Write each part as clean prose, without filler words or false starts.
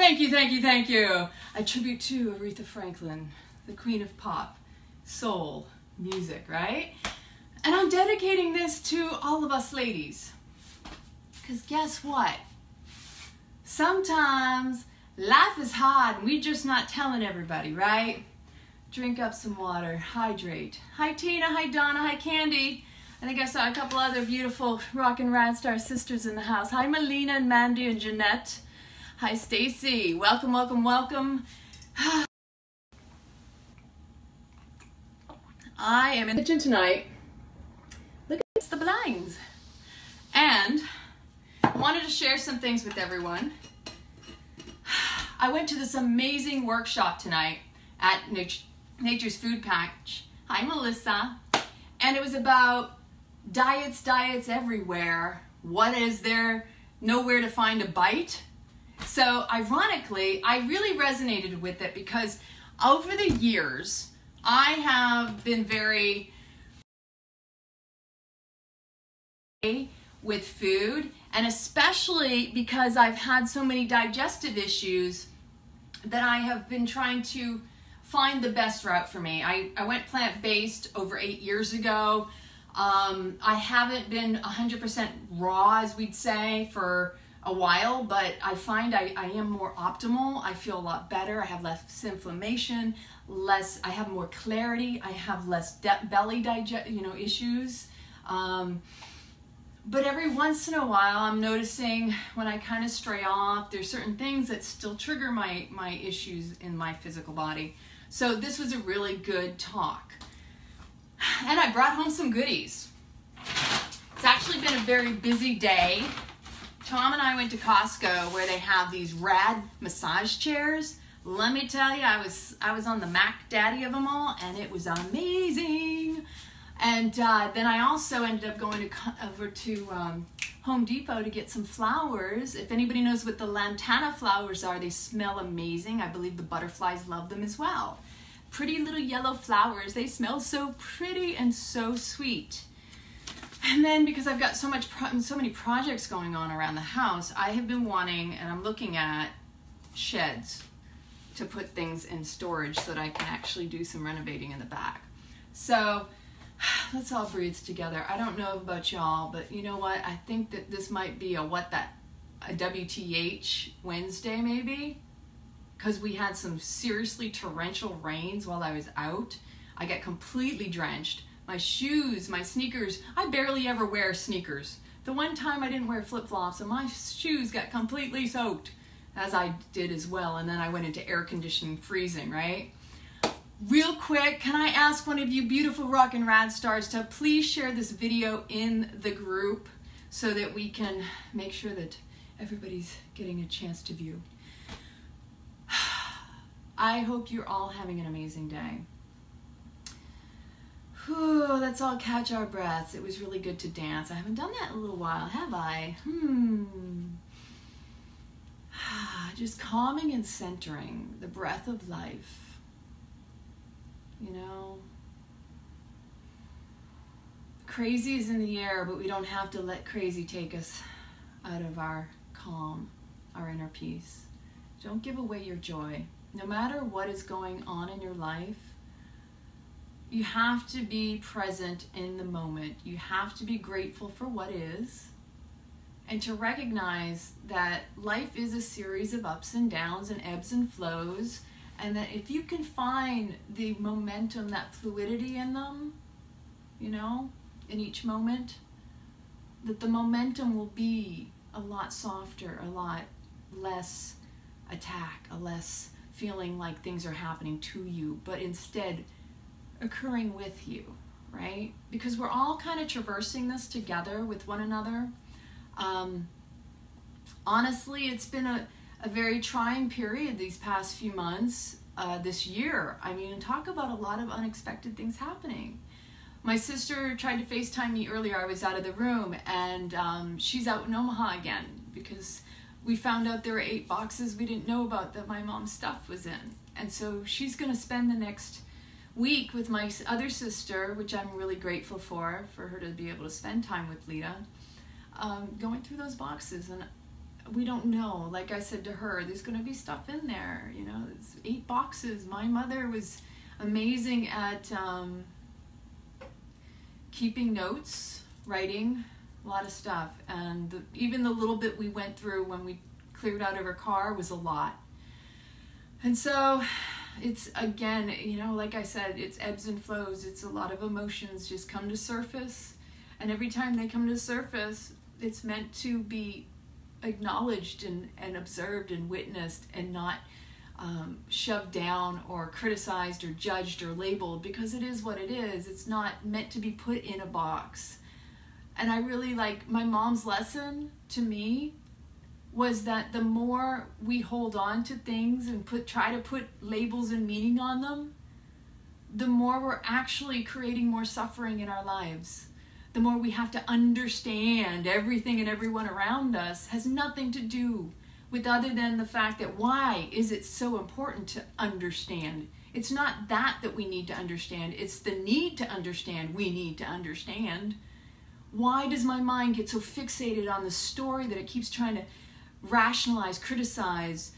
Thank you, thank you, thank you. A tribute to Aretha Franklin, the queen of pop, soul, music, right? And I'm dedicating this to all of us ladies. Because guess what? Sometimes life is hard and we're just not telling everybody, right? Drink up some water, hydrate. Hi Tina, hi Donna, hi Candy. I think I saw a couple other beautiful rock and rad star sisters in the house. Hi Melina and Mandy and Jeanette. Hi Stacy. Welcome, welcome, welcome. I am in the kitchen tonight. Look at the blinds. And I wanted to share some things with everyone. I went to this amazing workshop tonight at Nature's Food Patch. Hi Melissa. And it was about diets everywhere. What is there? Nowhere to find a bite? So ironically, I really resonated with it because over the years, I have been very with food, and especially because I've had so many digestive issues that I have been trying to find the best route for me. I went plant-based over 8 years ago. I haven't been 100% raw, as we'd say, for a while, but I find I am more optimal. I feel a lot better. I have less inflammation, I have more clarity. I have less belly issues. But every once in a while, I'm noticing when I kind of stray off, there's certain things that still trigger my issues in my physical body. So this was a really good talk. And I brought home some goodies. It's actually been a very busy day. Tom and I went to Costco where they have these rad massage chairs. Let me tell you, I was on the Mac Daddy of them all, and it was amazing. And then I also ended up going over to Home Depot to get some flowers. If anybody knows what the lantana flowers are, they smell amazing. I believe the butterflies love them as well. Pretty little yellow flowers. They smell so pretty and so sweet. And then because I've got so many projects going on around the house, I have been wanting, and I'm looking at sheds to put things in storage so that I can actually do some renovating in the back. So let's all breathe together. I don't know about y'all, but you know what? I think that this might be a WTH Wednesday maybe, because we had some seriously torrential rains while I was out. I got completely drenched. My shoes, my sneakers, I barely ever wear sneakers. The one time I didn't wear flip-flops and my shoes got completely soaked, as I did as well, and then I went into air conditioning freezing, right? Real quick, can I ask one of you beautiful rock and rad stars to please share this video in the group so that we can make sure that everybody's getting a chance to view. I hope you're all having an amazing day. Whew, let's all catch our breaths. It was really good to dance. I haven't done that in a little while, have I? Just calming and centering the breath of life. You know, crazy is in the air, but we don't have to let crazy take us out of our calm, our inner peace. Don't give away your joy. No matter what is going on in your life, you have to be present in the moment. You have to be grateful for what is, and to recognize that life is a series of ups and downs and ebbs and flows, and that if you can find the momentum, that fluidity in them, you know, in each moment, that the momentum will be a lot softer, a lot less attack, a less feeling like things are happening to you, but instead occurring with you, right? Because we're all kind of traversing this together with one another. Honestly, it's been a very trying period these past few months, this year. I mean, talk about a lot of unexpected things happening. My sister tried to FaceTime me earlier. I was out of the room, and she's out in Omaha again because we found out there were 8 boxes we didn't know about that my mom's stuff was in. And so she's going to spend the next week with my other sister, which I'm really grateful for her to be able to spend time with Lita, going through those boxes. And we don't know. Like I said to her, there's going to be stuff in there. You know, it's 8 boxes. My mother was amazing at keeping notes, writing, a lot of stuff. And even the little bit we went through when we cleared out of her car was a lot. And so it's, again, you know, like I said, it's ebbs and flows. It's a lot of emotions just come to surface. And every time they come to surface, it's meant to be acknowledged and observed and witnessed, and not shoved down or criticized or judged or labeled, because it is what it is. It's not meant to be put in a box. And I really like, my mom's lesson to me was that the more we hold on to things and try to put labels and meaning on them, the more we're actually creating more suffering in our lives. The more we have to understand everything and everyone around us has nothing to do with other than the fact that why is it so important to understand? It's not that we need to understand. It's the need to understand we need to understand. Why does my mind get so fixated on the story that it keeps trying to rationalize, criticize,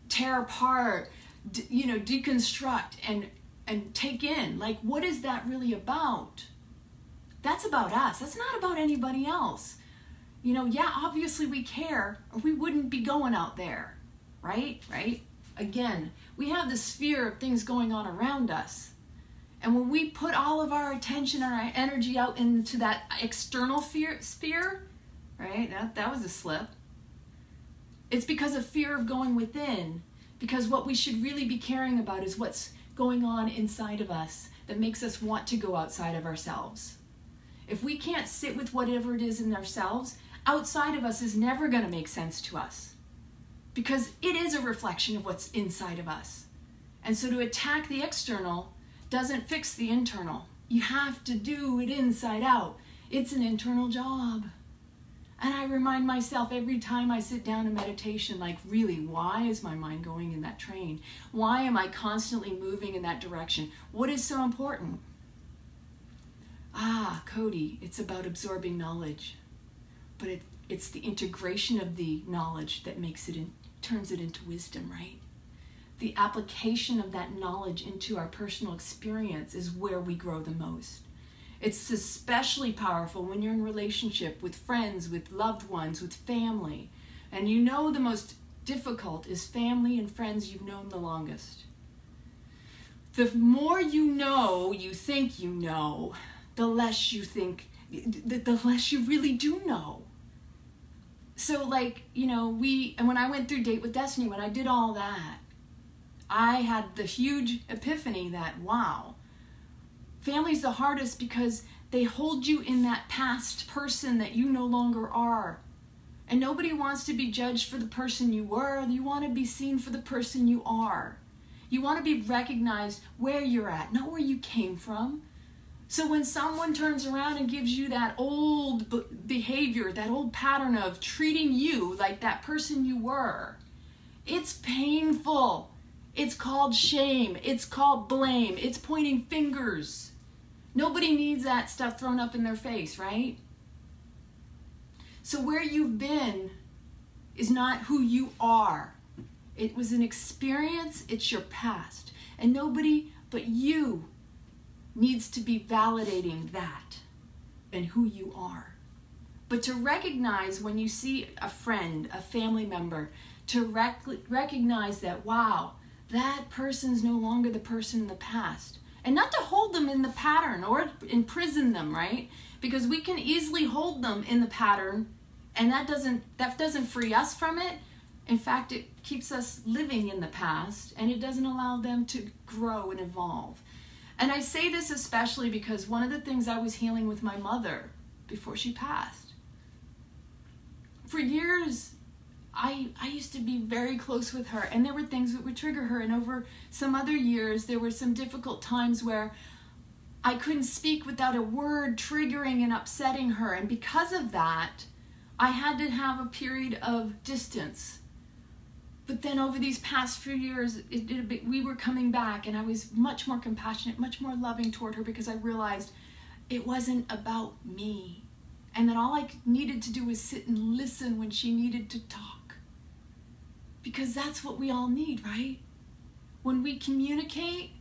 tear apart, deconstruct and take in? Like, what is that really about? That's about us. That's not about anybody else. You know, yeah, obviously we care, or we wouldn't be going out there, right? Again, we have the sphere of things going on around us. And when we put all of our attention and our energy out into that external sphere, right? That was a slip. It's because of fear of going within. Because what we should really be caring about is what's going on inside of us that makes us want to go outside of ourselves. If we can't sit with whatever it is in ourselves, outside of us is never going to make sense to us. Because it is a reflection of what's inside of us. And so to attack the external doesn't fix the internal. You have to do it inside out. It's an internal job. And I remind myself every time I sit down in meditation, like, really, why is my mind going in that train? Why am I constantly moving in that direction? What is so important? Cody, it's about absorbing knowledge. But it's the integration of the knowledge that turns it into wisdom, right? The application of that knowledge into our personal experience is where we grow the most. It's especially powerful when you're in relationship with friends, with loved ones, with family. And you know the most difficult is family and friends you've known the longest. The more you know, you think you know, the less you think, the less you really do know. So like, and when I went through Date with Destiny, when I did all that, I had the huge epiphany that, wow, family's the hardest because they hold you in that past person that you no longer are. And nobody wants to be judged for the person you were. You want to be seen for the person you are. You want to be recognized where you're at, not where you came from. So when someone turns around and gives you that old behavior, that old pattern of treating you like that person you were, it's painful. It's called shame. It's called blame. It's pointing fingers. Nobody needs that stuff thrown up in their face, right? So where you've been is not who you are. It was an experience. It's your past. And nobody but you needs to be validating that and who you are. But to recognize when you see a friend, a family member, to recognize that, wow, that person's no longer the person in the past. And not to hold them in the pattern or imprison them, right? Because we can easily hold them in the pattern, and that doesn't free us from it. In fact, it keeps us living in the past, and it doesn't allow them to grow and evolve. And I say this especially because one of the things I was healing with my mother before she passed. For years, I used to be very close with her, and there were things that would trigger her. And over some other years, there were some difficult times where I couldn't speak without a word triggering and upsetting her. And because of that, I had to have a period of distance. But then over these past few years, we were coming back, and I was much more compassionate, much more loving toward her, because I realized it wasn't about me. and that all I needed to do was sit and listen when she needed to talk. Because that's what we all need, right? When we communicate,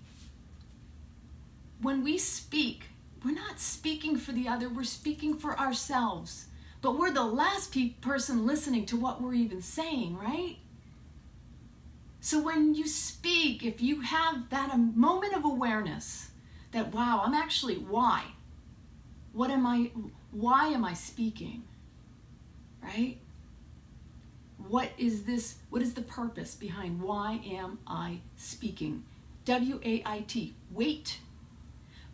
when we speak, we're not speaking for the other, we're speaking for ourselves. But we're the last person listening to what we're even saying, right? So when you speak, if you have that a moment of awareness that, wow, I'm actually, why? Why am I speaking? Right? What is the purpose behind why am I speaking? W-A-I-T, wait,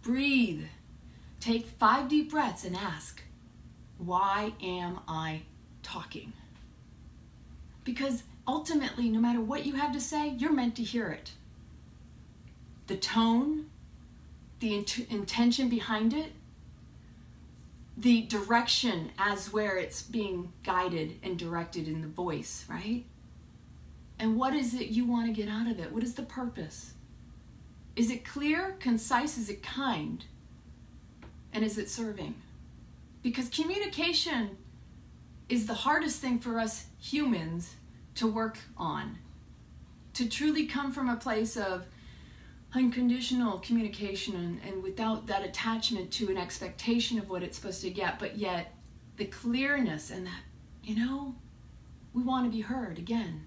breathe, take 5 deep breaths and ask, why am I talking? Because ultimately, no matter what you have to say, you're meant to hear it. The tone, the intention behind it, the direction as where it's being guided and directed in the voice, right? And what is it you want to get out of it? What is the purpose? Is it clear, concise? Is it kind? And is it serving? Because communication is the hardest thing for us humans to work on. To truly come from a place of unconditional communication and without that attachment to an expectation of what it's supposed to get, but yet the clearness and that, we want to be heard again.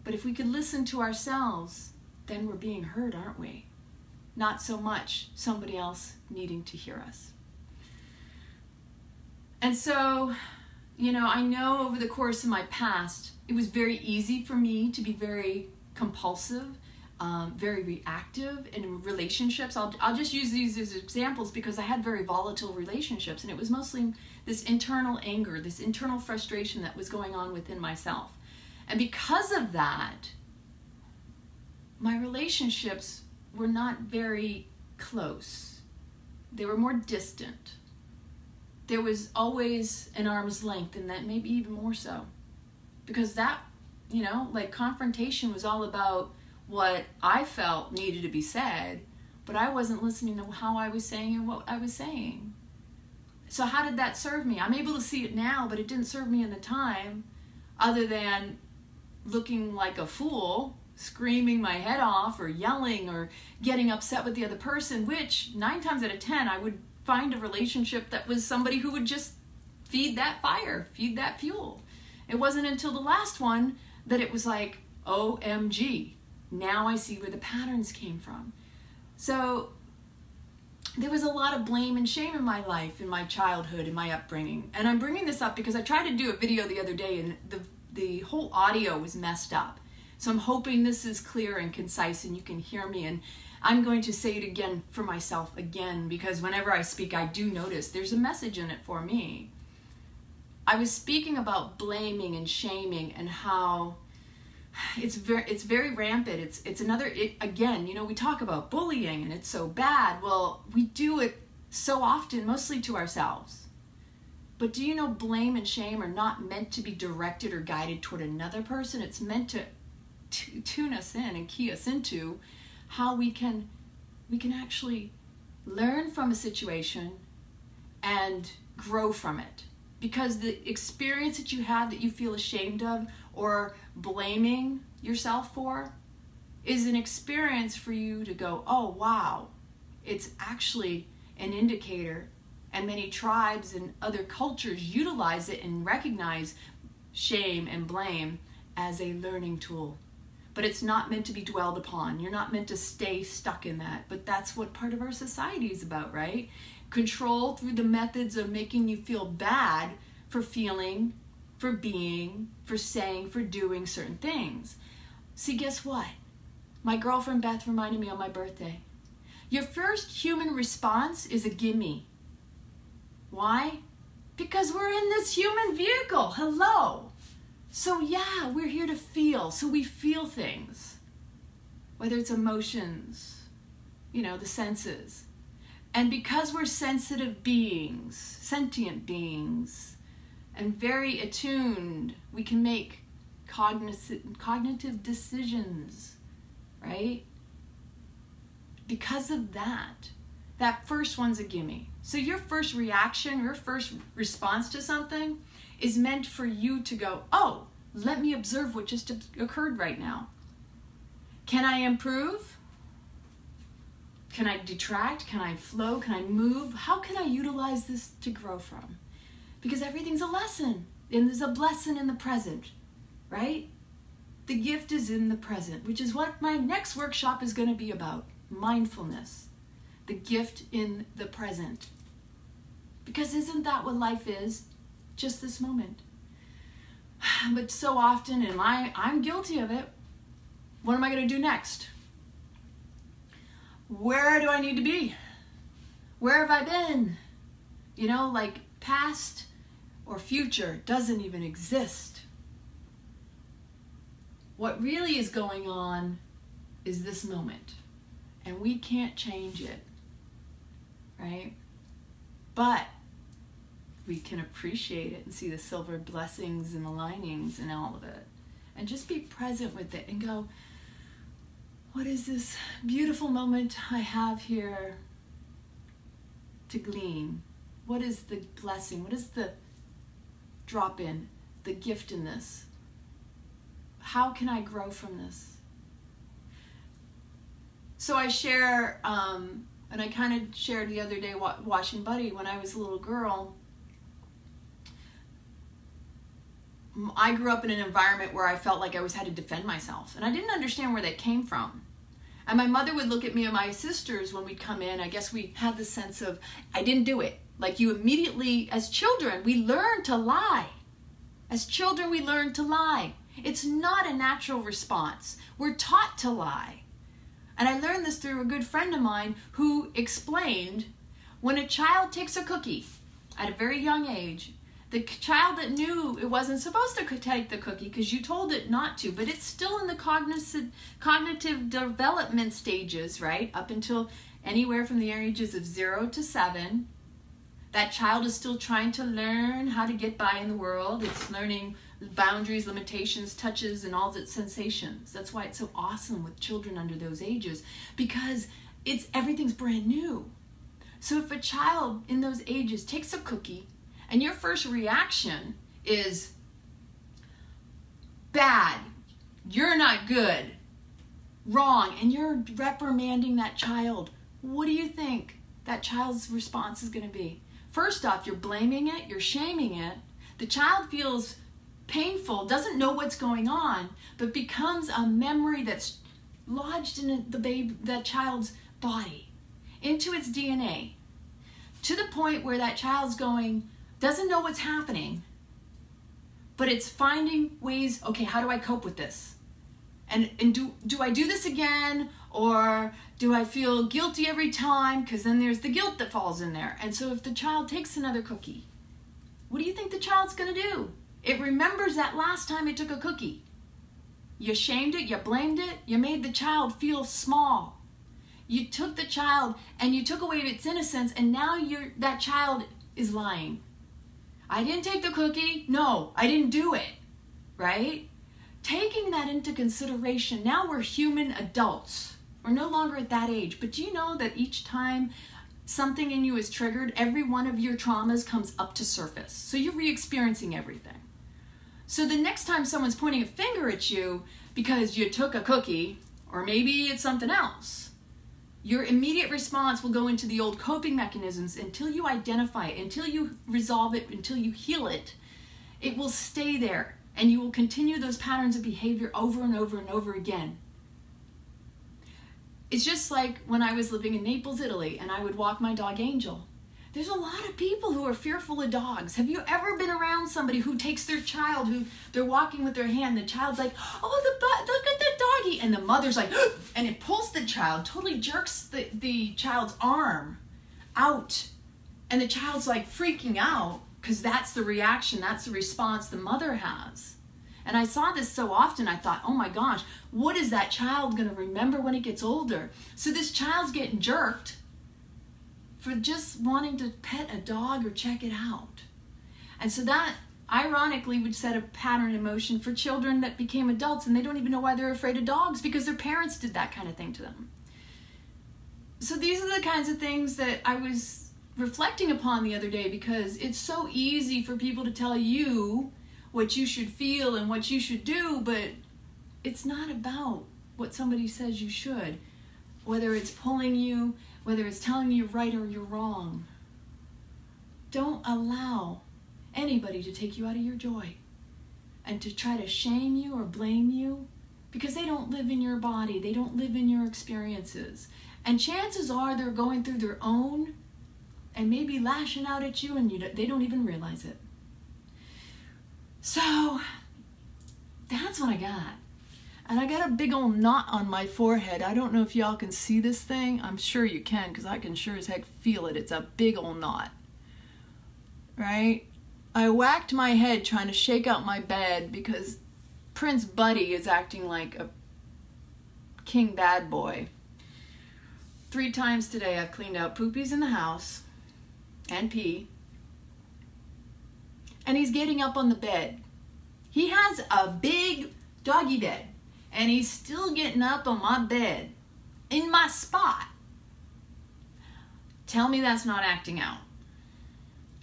But if we could listen to ourselves, then we're being heard, aren't we? Not so much somebody else needing to hear us. And so, I know over the course of my past, it was very easy for me to be very compulsive, very reactive in relationships. I'll just use these as examples because I had very volatile relationships, and it was mostly this internal anger, this internal frustration that was going on within myself. And because of that, my relationships were not very close. They were more distant. There was always an arm's length, and that maybe even more so. Because that, confrontation was all about what I felt needed to be said, but I wasn't listening to how I was saying and what I was saying. So how did that serve me? I'm able to see it now, but it didn't serve me in the time, other than looking like a fool, screaming my head off or yelling or getting upset with the other person, which 9 times out of 10 I would find a relationship that was somebody who would just feed that fire, feed that fuel. It wasn't until the last one that it was like, OMG, now I see where the patterns came from. So there was a lot of blame and shame in my life, in my childhood, in my upbringing. And I'm bringing this up because I tried to do a video the other day and the whole audio was messed up. So I'm hoping this is clear and concise and you can hear me. And I'm going to say it again for myself again, because whenever I speak, I do notice there's a message in it for me. I was speaking about blaming and shaming and how it's very rampant. Again, we talk about bullying and it's so bad. Well, we do it so often, mostly to ourselves. But do you know blame and shame are not meant to be directed or guided toward another person? It's meant to tune us in and key us into how we can actually learn from a situation and grow from it. Because the experience that you have that you feel ashamed of or blaming yourself for is an experience for you to go, oh wow, it's actually an indicator. And many tribes and other cultures utilize it and recognize shame and blame as a learning tool. But it's not meant to be dwelled upon. You're not meant to stay stuck in that. But that's what part of our society is about, right? Control through the methods of making you feel bad for feeling, for being, for saying, for doing certain things. See, guess what? My girlfriend Beth reminded me on my birthday. Your first human response is a gimme. Why? Because we're in this human vehicle. Hello. So yeah, we're here to feel. So we feel things. Whether it's emotions, the senses. And because we're sensitive beings, sentient beings, and very attuned, we can make cognitive decisions, right? Because of that first one's a gimme. So your first reaction, your first response to something is meant for you to go, oh, let me observe what just occurred right now. Can I improve? Can I detract? Can I flow? Can I move? How can I utilize this to grow from? Because everything's a lesson, and there's a blessing in the present, right? The gift is in the present, which is what my next workshop is going to be about. Mindfulness. The gift in the present. Because isn't that what life is? Just this moment. But so often, and I'm guilty of it, what am I going to do next? Where do I need to be? Where have I been? You know, like past or future doesn't even exist. What really is going on is this moment. And we can't change it. Right? But we can appreciate it and see the silver blessings and the linings and all of it. And just be present with it and go, what is this beautiful moment I have here to glean? What is the blessing? What is the drop in, the gift in this? How can I grow from this? So I share, and I kind of shared the other day watching Buddy when I was a little girl. I grew up in an environment where I felt like I always had to defend myself. And I didn't understand where that came from. And my mother would look at me and my sisters when we'd come in. I guess we had the sense of, I didn't do it. Like you immediately, as children, we learn to lie. As children, we learn to lie. It's not a natural response. We're taught to lie. And I learned this through a good friend of mine who explained when a child takes a cookie at a very young age, the child that knew it wasn't supposed to take the cookie because you told it not to, but it's still in the cognitive development stages, right? Up until anywhere from the ages of 0 to 7. That child is still trying to learn how to get by in the world. It's learning boundaries, limitations, touches, and all its sensations. That's why it's so awesome with children under those ages, because everything's brand new. So if a child in those ages takes a cookie, and your first reaction is bad, you're not good, wrong, and you're reprimanding that child, what do you think that child's response is going to be? First off, you're blaming it, you're shaming it. The child feels painful, doesn't know what's going on, but becomes a memory that's lodged in that child's body, into its DNA, to the point where that child's doesn't know what's happening, but it's finding ways, okay, how do I cope with this? And do I do this again? Or do I feel guilty every time? Because then there's the guilt that falls in there. And so if the child takes another cookie, what do you think the child's going to do? It remembers that last time it took a cookie. You shamed it, you blamed it, you made the child feel small. You took the child and you took away its innocence, and now that child is lying. I didn't take the cookie. No, I didn't do it. Right? Taking that into consideration, now we're human adults. We're no longer at that age. But do you know that each time something in you is triggered, every one of your traumas comes up to surface? So you're re-experiencing everything. So the next time someone's pointing a finger at you because you took a cookie, or maybe it's something else, your immediate response will go into the old coping mechanisms until you identify it, until you resolve it, until you heal it. It will stay there, and you will continue those patterns of behavior over and over and over again. It's just like when I was living in Naples, Italy, and I would walk my dog Angel. There's a lot of people who are fearful of dogs. Have you ever been around somebody who takes their child, who they're walking with their hand, the child's like, oh, look at the doggy, and the mother's like, and it pulls the child, totally jerks the child's arm out, and the child's like freaking out because that's the reaction, that's the response the mother has. And I saw this so often, I thought, oh my gosh, what is that child going to remember when it gets older? So this child's getting jerked for just wanting to pet a dog or check it out. And so that, ironically, would set a pattern in motion for children that became adults, and they don't even know why they're afraid of dogs because their parents did that kind of thing to them. So these are the kinds of things that I was reflecting upon the other day, because it's so easy for people to tell you what you should feel and what you should do, but it's not about what somebody says you should, whether it's pulling you, whether it's telling you you're right or you're wrong. Don't allow anybody to take you out of your joy and to try to shame you or blame you, because they don't live in your body, they don't live in your experiences. And chances are they're going through their own and maybe lashing out at you, and they don't even realize it. So that's what I got. And I got a big old knot on my forehead. I don't know if y'all can see this thing. I'm sure you can, because I can sure as heck feel it. It's a big old knot. Right? I whacked my head trying to shake out my bed because Prince Buddy is acting like a king bad boy. 3 times today I've cleaned out poopies in the house and pee. And he's getting up on the bed. He has a big doggy bed, and he's still getting up on my bed, in my spot. Tell me that's not acting out.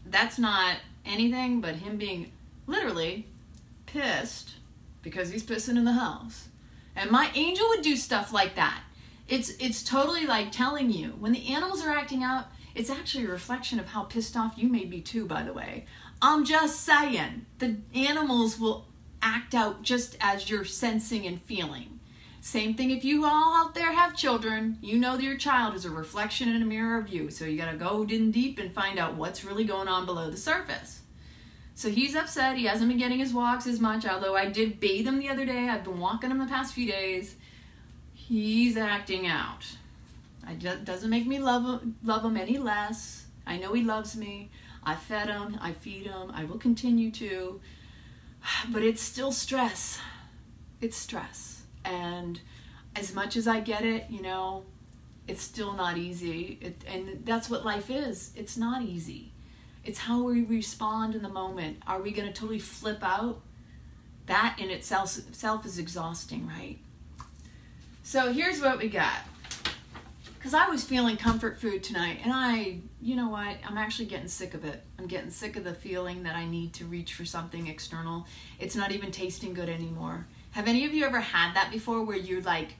That's not anything but him being literally pissed because he's pissing in the house. And my angel would do stuff like that. It's totally like telling you, when the animals are acting out, it's actually a reflection of how pissed off you may be too, by the way. I'm just saying, the animals will act out just as you're sensing and feeling. Same thing if you all out there have children, you know that your child is a reflection in a mirror of you. So you gotta go in deep and find out what's really going on below the surface. So he's upset, he hasn't been getting his walks as much, although I did bathe him the other day. I've been walking him the past few days. He's acting out. It doesn't make me love him any less. I know he loves me. I fed him, I feed him, I will continue to. But it's still stress. It's stress. And as much as I get it, you know, it's still not easy. And that's what life is. It's not easy. It's how we respond in the moment. Are we going to totally flip out? That in itself is exhausting, right? So here's what we got. Because I was feeling comfort food tonight, and you know what, I'm actually getting sick of it. I'm getting sick of the feeling that I need to reach for something external. It's not even tasting good anymore. Have any of you ever had that before, where you're like,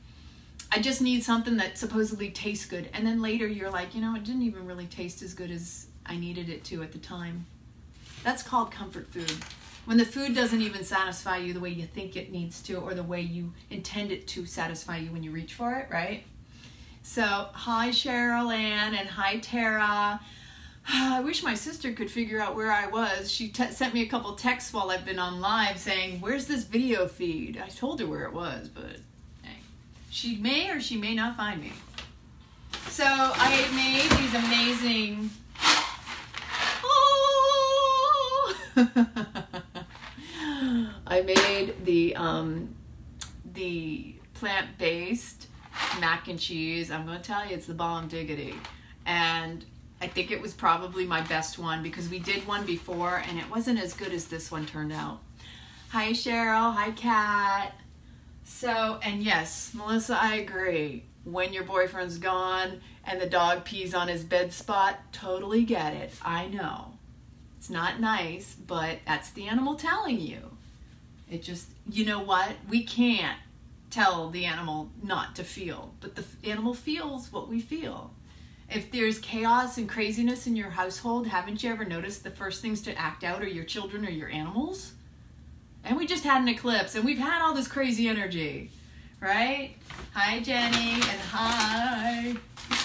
I just need something that supposedly tastes good, and then later you're like, you know, it didn't even really taste as good as I needed it to at the time? That's called comfort food. When the food doesn't even satisfy you the way you think it needs to, or the way you intend it to satisfy you when you reach for it, right? So, hi Cheryl Ann, and hi Tara. I wish my sister could figure out where I was. She sent me a couple texts while I've been on live saying, where's this video feed? I told her where it was, but hey, she may or she may not find me. So I made these amazing... Oh! I made the plant-based mac and cheese. I'm going to tell you, it's the bomb diggity. And I think it was probably my best one, because we did one before and it wasn't as good as this one turned out. Hi Cheryl, hi Kat. So, and yes, Melissa, I agree. When your boyfriend's gone and the dog pees on his bed spot, totally get it. I know. It's not nice, but that's the animal telling you. It just, you know what? We can't tell the animal not to feel, but the animal feels what we feel. If there's chaos and craziness in your household, haven't you ever noticed the first things to act out are your children or your animals? And we just had an eclipse and we've had all this crazy energy, right? Hi Jenny, and hi.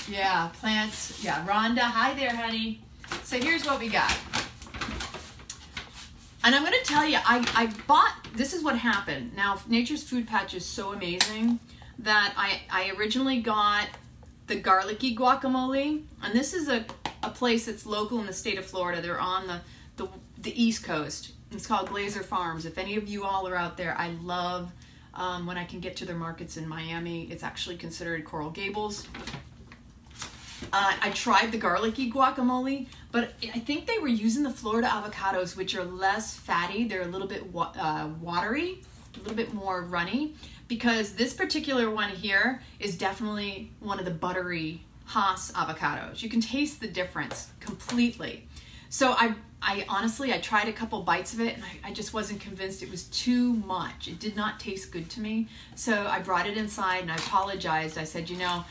Yeah, plants. Yeah, Rhonda, hi there honey. So here's what we got. And I'm going to tell you, I bought, this is what happened. Now, Nature's Food Patch is so amazing that I originally got the garlicky guacamole. And this is a place that's local in the state of Florida. They're on the East Coast. It's called Glazer Farms. If any of you all are out there, I love when I can get to their markets in Miami. It's actually considered Coral Gables. I tried the garlicky guacamole, but I think they were using the Florida avocados, which are less fatty. They're a little bit watery, a little bit more runny, because this particular one here is definitely one of the buttery Hass avocados. You can taste the difference completely. So I honestly, I tried a couple bites of it and I just wasn't convinced. It was too much. It did not taste good to me. So I brought it inside and I apologized. I said, you know,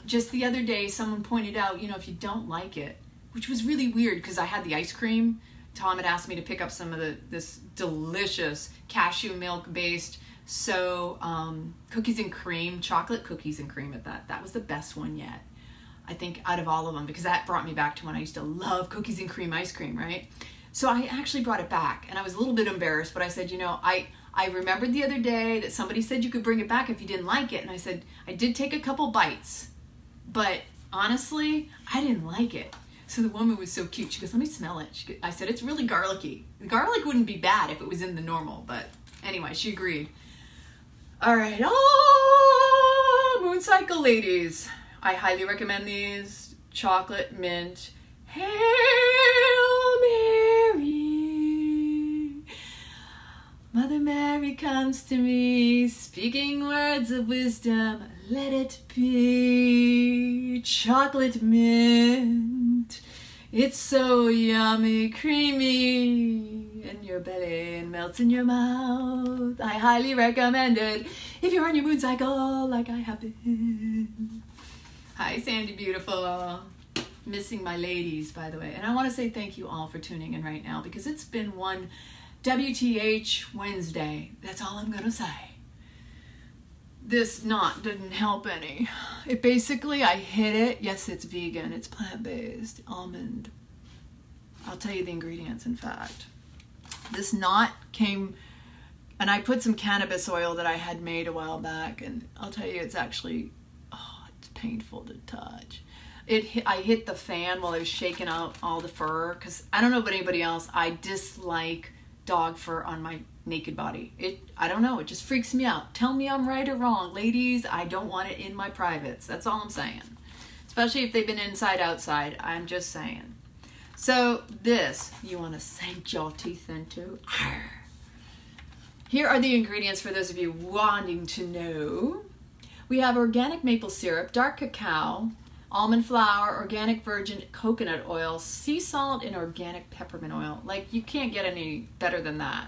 just the other day someone pointed out, you know, if you don't like it, which was really weird because I had the ice cream. Tom had asked me to pick up some of this delicious cashew milk based cookies and cream, chocolate cookies and cream at that. That was the best one yet, I think, out of all of them, because that brought me back to when I used to love cookies and cream ice cream, right? So I actually brought it back, and I was a little bit embarrassed, but I said, you know, I remembered the other day that somebody said you could bring it back if you didn't like it, and I said, I did take a couple bites, but honestly, I didn't like it. So the woman was so cute. She goes, let me smell it. I said, it's really garlicky. The garlic wouldn't be bad if it was in the normal, but anyway, she agreed. All right, Moon Cycle ladies. I highly recommend these. Chocolate mint. Hail Mary. Mother Mary comes to me, speaking words of wisdom. Let it be chocolate mint. It's so yummy, creamy in your belly and melts in your mouth. I highly recommend it if you're on your moon cycle like I have been. Hi, Sandy Beautiful. Missing my ladies, by the way. And I want to say thank you all for tuning in right now because it's been one WTH Wednesday. That's all I'm going to say. This knot didn't help any. It basically, I hit it. Yes, it's vegan. It's plant-based. Almond. I'll tell you the ingredients, in fact. This knot came, and I put some cannabis oil that I had made a while back, and I'll tell you, it's actually, it's painful to touch. I hit the fan while I was shaking out all the fur, because I don't know about anybody else, I dislike dog fur on my naked body. I don't know, it just freaks me out. Tell me I'm right or wrong. Ladies, I don't want it in my privates. That's all I'm saying. Especially if they've been inside, outside. I'm just saying. So this, you want to sink your teeth into. Arr. Here are the ingredients for those of you wanting to know. We have organic maple syrup, dark cacao, almond flour, organic virgin coconut oil, sea salt, and organic peppermint oil. Like, you can't get any better than that.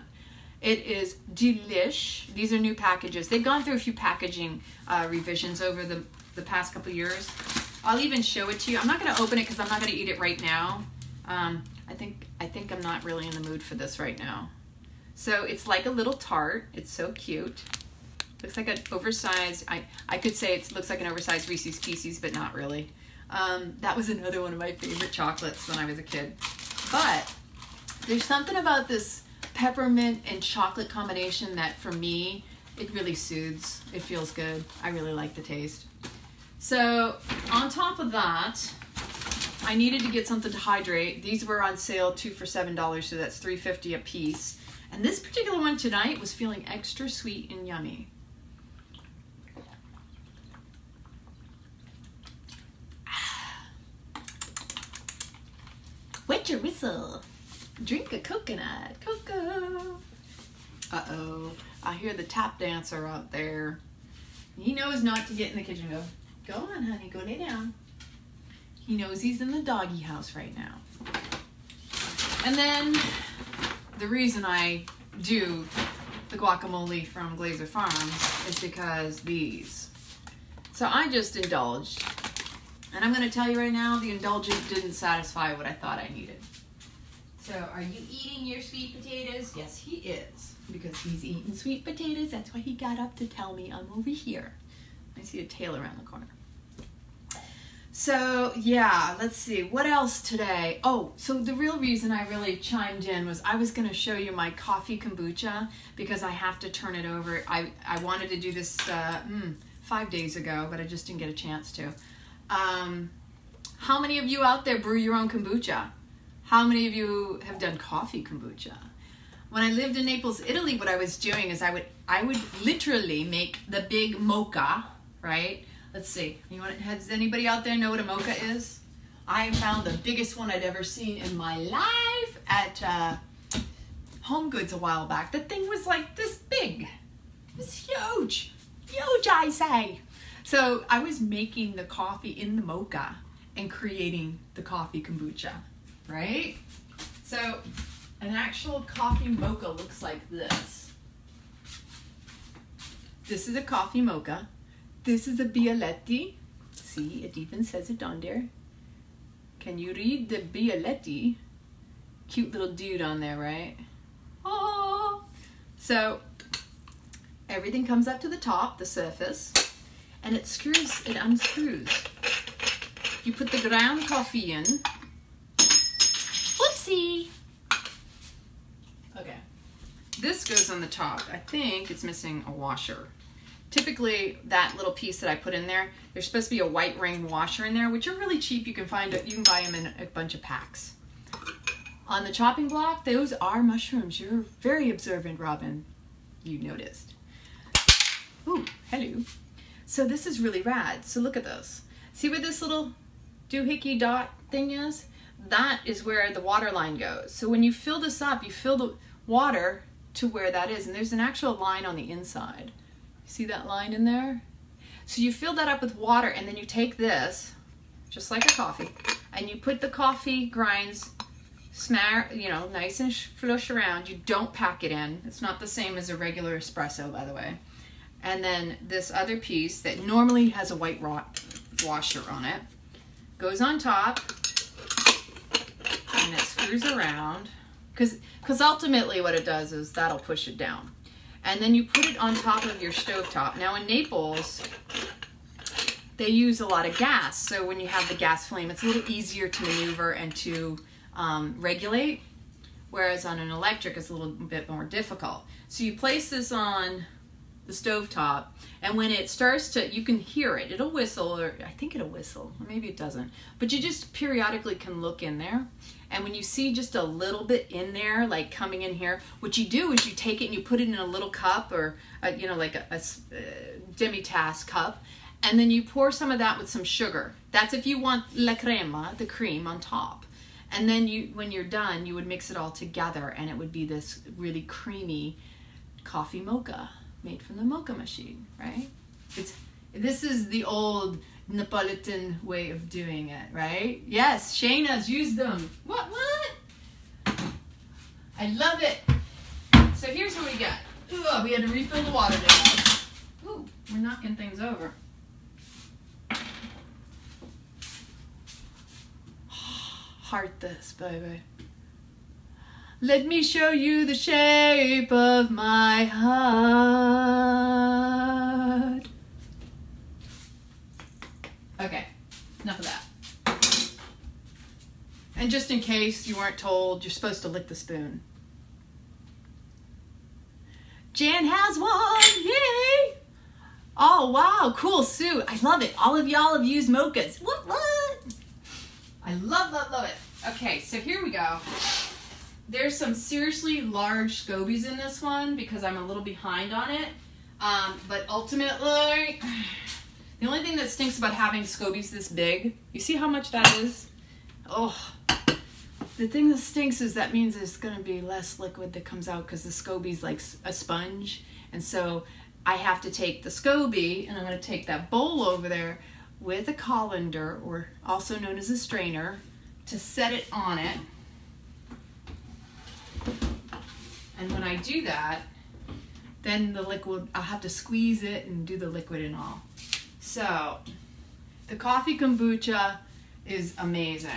It is delish. These are new packages. They've gone through a few packaging revisions over the past couple years. I'll even show it to you. I'm not going to open it because I'm not going to eat it right now. I think I'm not really in the mood for this right now. So it's like a little tart. It's so cute. Looks like an oversized, I could say it looks like an oversized Reese's Pieces, but not really. That was another one of my favorite chocolates when I was a kid. But there's something about this peppermint and chocolate combination that, for me, it really soothes. It feels good. I really like the taste. So on top of that, I needed to get something to hydrate. These were on sale, 2 for $7, so that's $3.50 a piece. And this particular one tonight was feeling extra sweet and yummy. Wet your whistle. Drink a coconut. Cocoa. Uh-oh. I hear the tap dancer out there. He knows not to get in the kitchen. Go on, honey. Go lay down. He knows he's in the doggy house right now. And then the reason I do the guacamole from Glazer Farms is because these. So I just indulged. And I'm going to tell you right now, the indulgence didn't satisfy what I thought I needed. So, are you eating your sweet potatoes? Yes, he is. Because he's eating sweet potatoes. That's why he got up to tell me I'm over here. I see a tail around the corner. So, yeah, let's see. What else today? Oh, so the real reason I really chimed in was I was going to show you my coffee kombucha because I have to turn it over. I wanted to do this 5 days ago, but I just didn't get a chance to. How many of you out there brew your own kombucha? How many of you have done coffee kombucha? When I lived in Naples, Italy, what I was doing is I would literally make the big mocha, right? Let's see. Does anybody out there know what a mocha is? I found the biggest one I'd ever seen in my life at Home Goods a while back. The thing was like this big. It was huge. Huge, I say. So I was making the coffee in the mocha and creating the coffee kombucha, right? So an actual coffee mocha looks like this. This is a coffee mocha. This is a Bialetti. See, it even says it on there. Can you read the Bialetti? Cute little dude on there, right? Oh! So everything comes up to the top, the surface, and it unscrews. You put the ground coffee in. Whoopsie! Okay. This goes on the top. I think it's missing a washer. Typically, that little piece that I put in there, there's supposed to be a white ring washer in there, which are really cheap. You can buy them in a bunch of packs. On the chopping block, those are mushrooms. You're very observant, Robin. You noticed. Ooh, hello. So this is really rad. So look at this. See where this little doohickey dot thing is? That is where the water line goes. So when you fill this up, you fill the water to where that is. And there's an actual line on the inside. See that line in there? So you fill that up with water, and then you take this, just like a coffee, and you put the coffee grinds, nice and flush around. You don't pack it in. It's not the same as a regular espresso, by the way. And then this other piece that normally has a white washer on it goes on top, and it screws around, because ultimately what it does is that'll push it down. And then you put it on top of your stovetop. Now in Naples, they use a lot of gas. So when you have the gas flame, it's a little easier to maneuver and to regulate. Whereas on an electric, it's a little bit more difficult. So you place this on the stovetop, and when it starts to, you can hear it. It'll whistle, or I think it'll whistle, or maybe it doesn't. But you just periodically can look in there. And when you see just a little bit in there, like coming in here, what you do is you take it and you put it in a little cup, or like a demi-tasse cup, and then you pour some of that with some sugar. That's if you want la crema, the cream on top. And then when you're done, you would mix it all together, and it would be this really creamy coffee mocha made from the mocha machine, right? This is the old Neapolitan way of doing it, right? Yes, Shayna's used them. What? I love it. So here's what we got. Ooh, we had to refill the water today. Ooh, we're knocking things over. Heart this, baby. Let me show you the shape of my heart. Okay, enough of that. And just in case you weren't told, you're supposed to lick the spoon. Jan has one, yay! Oh, wow, cool, Sue. I love it. All of y'all have used mochas. What? I love it. Okay, so here we go. There's some seriously large scobies in this one because I'm a little behind on it. But ultimately, the only thing that stinks about having scobies this big, you see how much that is? Oh, the thing that stinks is that means there's going to be less liquid that comes out because the scobie's like a sponge. And so I have to take the SCOBY, and I'm going to take that bowl over there with a colander, or also known as a strainer, to set it on it. And when I do that, then the liquid, I'll have to squeeze it and do the liquid and all. So, the coffee kombucha is amazing.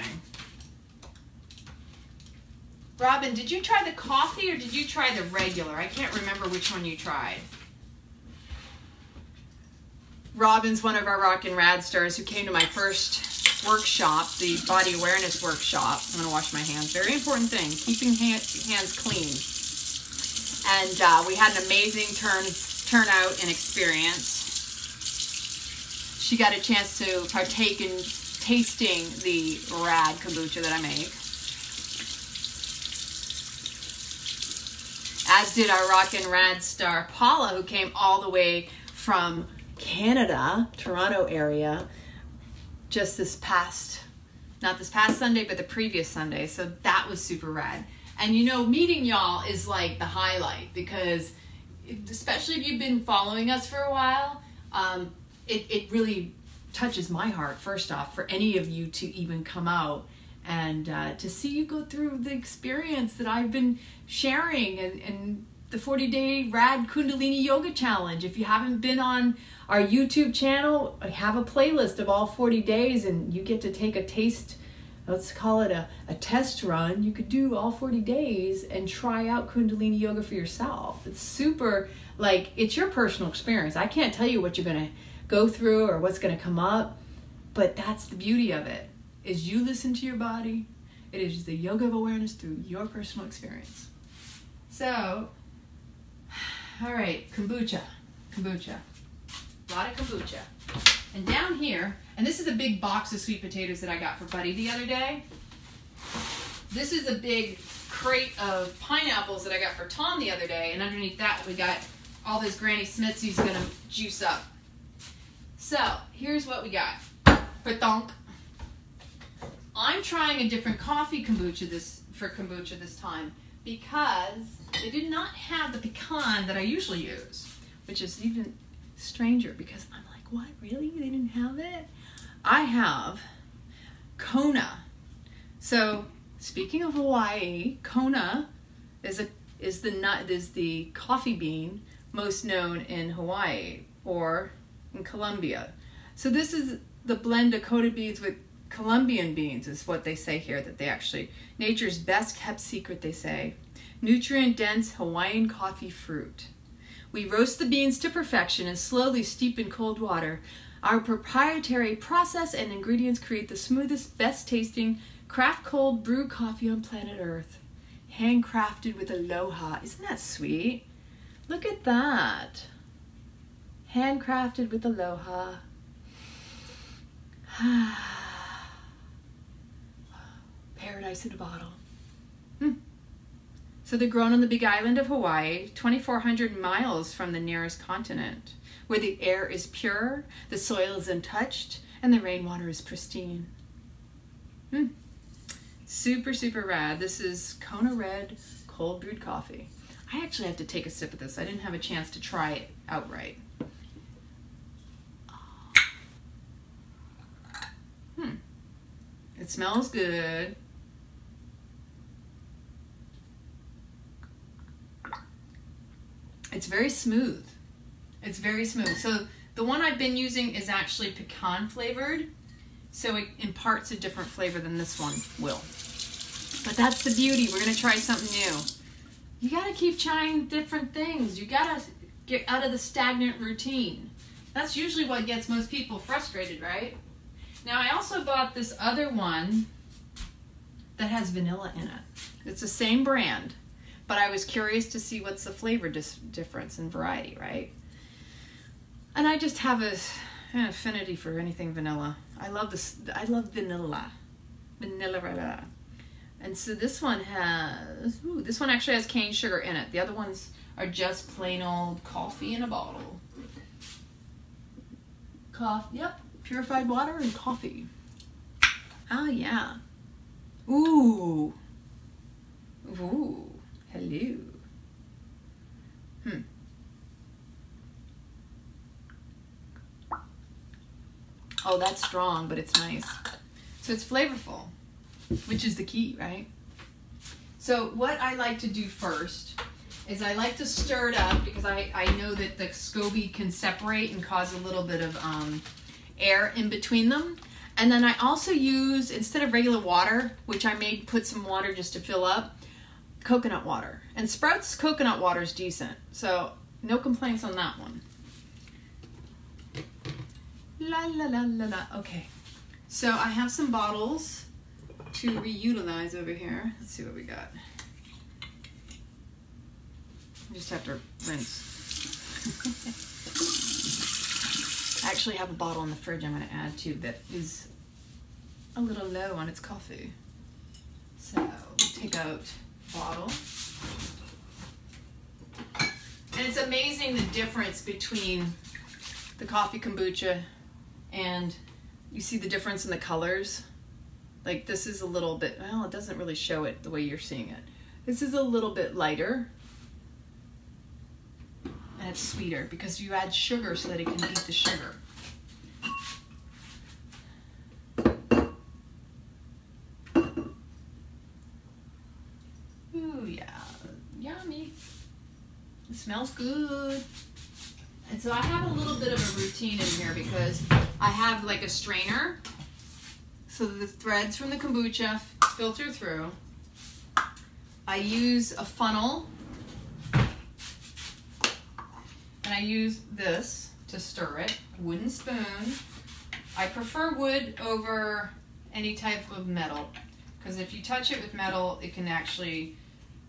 Robin, did you try the coffee or did you try the regular? I can't remember which one you tried. Robin's one of our Rock and Rad stars who came to my first workshop, the body awareness workshop. I'm going to wash my hands. Very important thing, keeping hands clean. And we had an amazing turnout and experience. She got a chance to partake in tasting the rad kombucha that I make. As did our Rock and Rad star Paula, who came all the way from Canada, Toronto area, just this past, not this past Sunday, but the previous Sunday. So that was super rad. And you know, meeting y'all is like the highlight, because especially if you've been following us for a while, it really touches my heart, first off, for any of you to even come out and to see you go through the experience that I've been sharing, and the 40-day Rad Kundalini Yoga Challenge. If you haven't been on our YouTube channel, I have a playlist of all 40 days, and you get to take a taste, let's call it a test run. You could do all 40 days and try out Kundalini Yoga for yourself. It's super, like, it's your personal experience. I can't tell you what you're going to go through or what's going to come up, but that's the beauty of it, is you listen to your body. It is the yoga of awareness through your personal experience. So, all right, kombucha. A lot of kombucha. And down here, and this is a big box of sweet potatoes that I got for Buddy the other day. This is a big crate of pineapples that I got for Tom the other day, and underneath that we got all this Granny Smiths he's gonna juice up. So, here's what we got. Ba-donk. I'm trying a different coffee kombucha for kombucha this time, because they did not have the pecan that I usually use, which is even stranger, because I'm like, what, really? They didn't have it? I have Kona. So, speaking of Hawaii, Kona is the coffee bean most known in Hawaii or in Colombia. So this is the blend of Kona beans with Colombian beans, is what they say here, that they actually, nature's best kept secret, they say. Nutrient-dense Hawaiian coffee fruit. We roast the beans to perfection and slowly steep in cold water. Our proprietary process and ingredients create the smoothest, best-tasting, craft cold brew coffee on planet Earth. Handcrafted with aloha. Isn't that sweet? Look at that. Handcrafted with aloha. Paradise in a bottle. So they're grown on the big island of Hawaii, 2,400 miles from the nearest continent, where the air is pure, the soil is untouched, and the rainwater is pristine. Super, super rad. This is Kona Red cold brewed coffee. I actually have to take a sip of this. I didn't have a chance to try it outright. It smells good. It's very smooth. It's very smooth. So the one I've been using is actually pecan flavored, so it imparts a different flavor than this one will. But that's the beauty. We're going to try something new. You got to keep trying different things. You got to get out of the stagnant routine. That's usually what gets most people frustrated, right? Now, I also bought this other one that has vanilla in it. It's the same brand, but I was curious to see what's the flavor difference and variety, right? And I just have an affinity for anything vanilla. I love this. I love vanilla. Vanilla. And so this one has, this one actually has cane sugar in it. The other ones are just plain old coffee in a bottle. Coffee, yep, purified water and coffee. Oh yeah. Ooh. Ooh, hello. Oh, that's strong, but it's nice. So it's flavorful, which is the key, right? So what I like to do first is I like to stir it up, because I know that the SCOBY can separate and cause a little bit of air in between them. And then I also use, instead of regular water, which I may put some water just to fill up, coconut water. And Sprouts coconut water is decent, so no complaints on that one. La la la la la. Okay, so I have some bottles to reutilize over here. Let's see what we got. I just have to rinse. I actually have a bottle in the fridge I'm going to add to that is a little low on its coffee. So we take out bottle. And it's amazing the difference between the coffee kombucha, and you see the difference in the colors. Like this is a little bit, well, it doesn't really show it the way you're seeing it. This is a little bit lighter, and it's sweeter because you add sugar so that it can eat the sugar. smells good. And so I have a little bit of a routine in here because I have like a strainer so that the threads from the kombucha filter through. I use a funnel, and I use this to stir it, wooden spoon. I prefer wood over any type of metal, because if you touch it with metal, it can actually,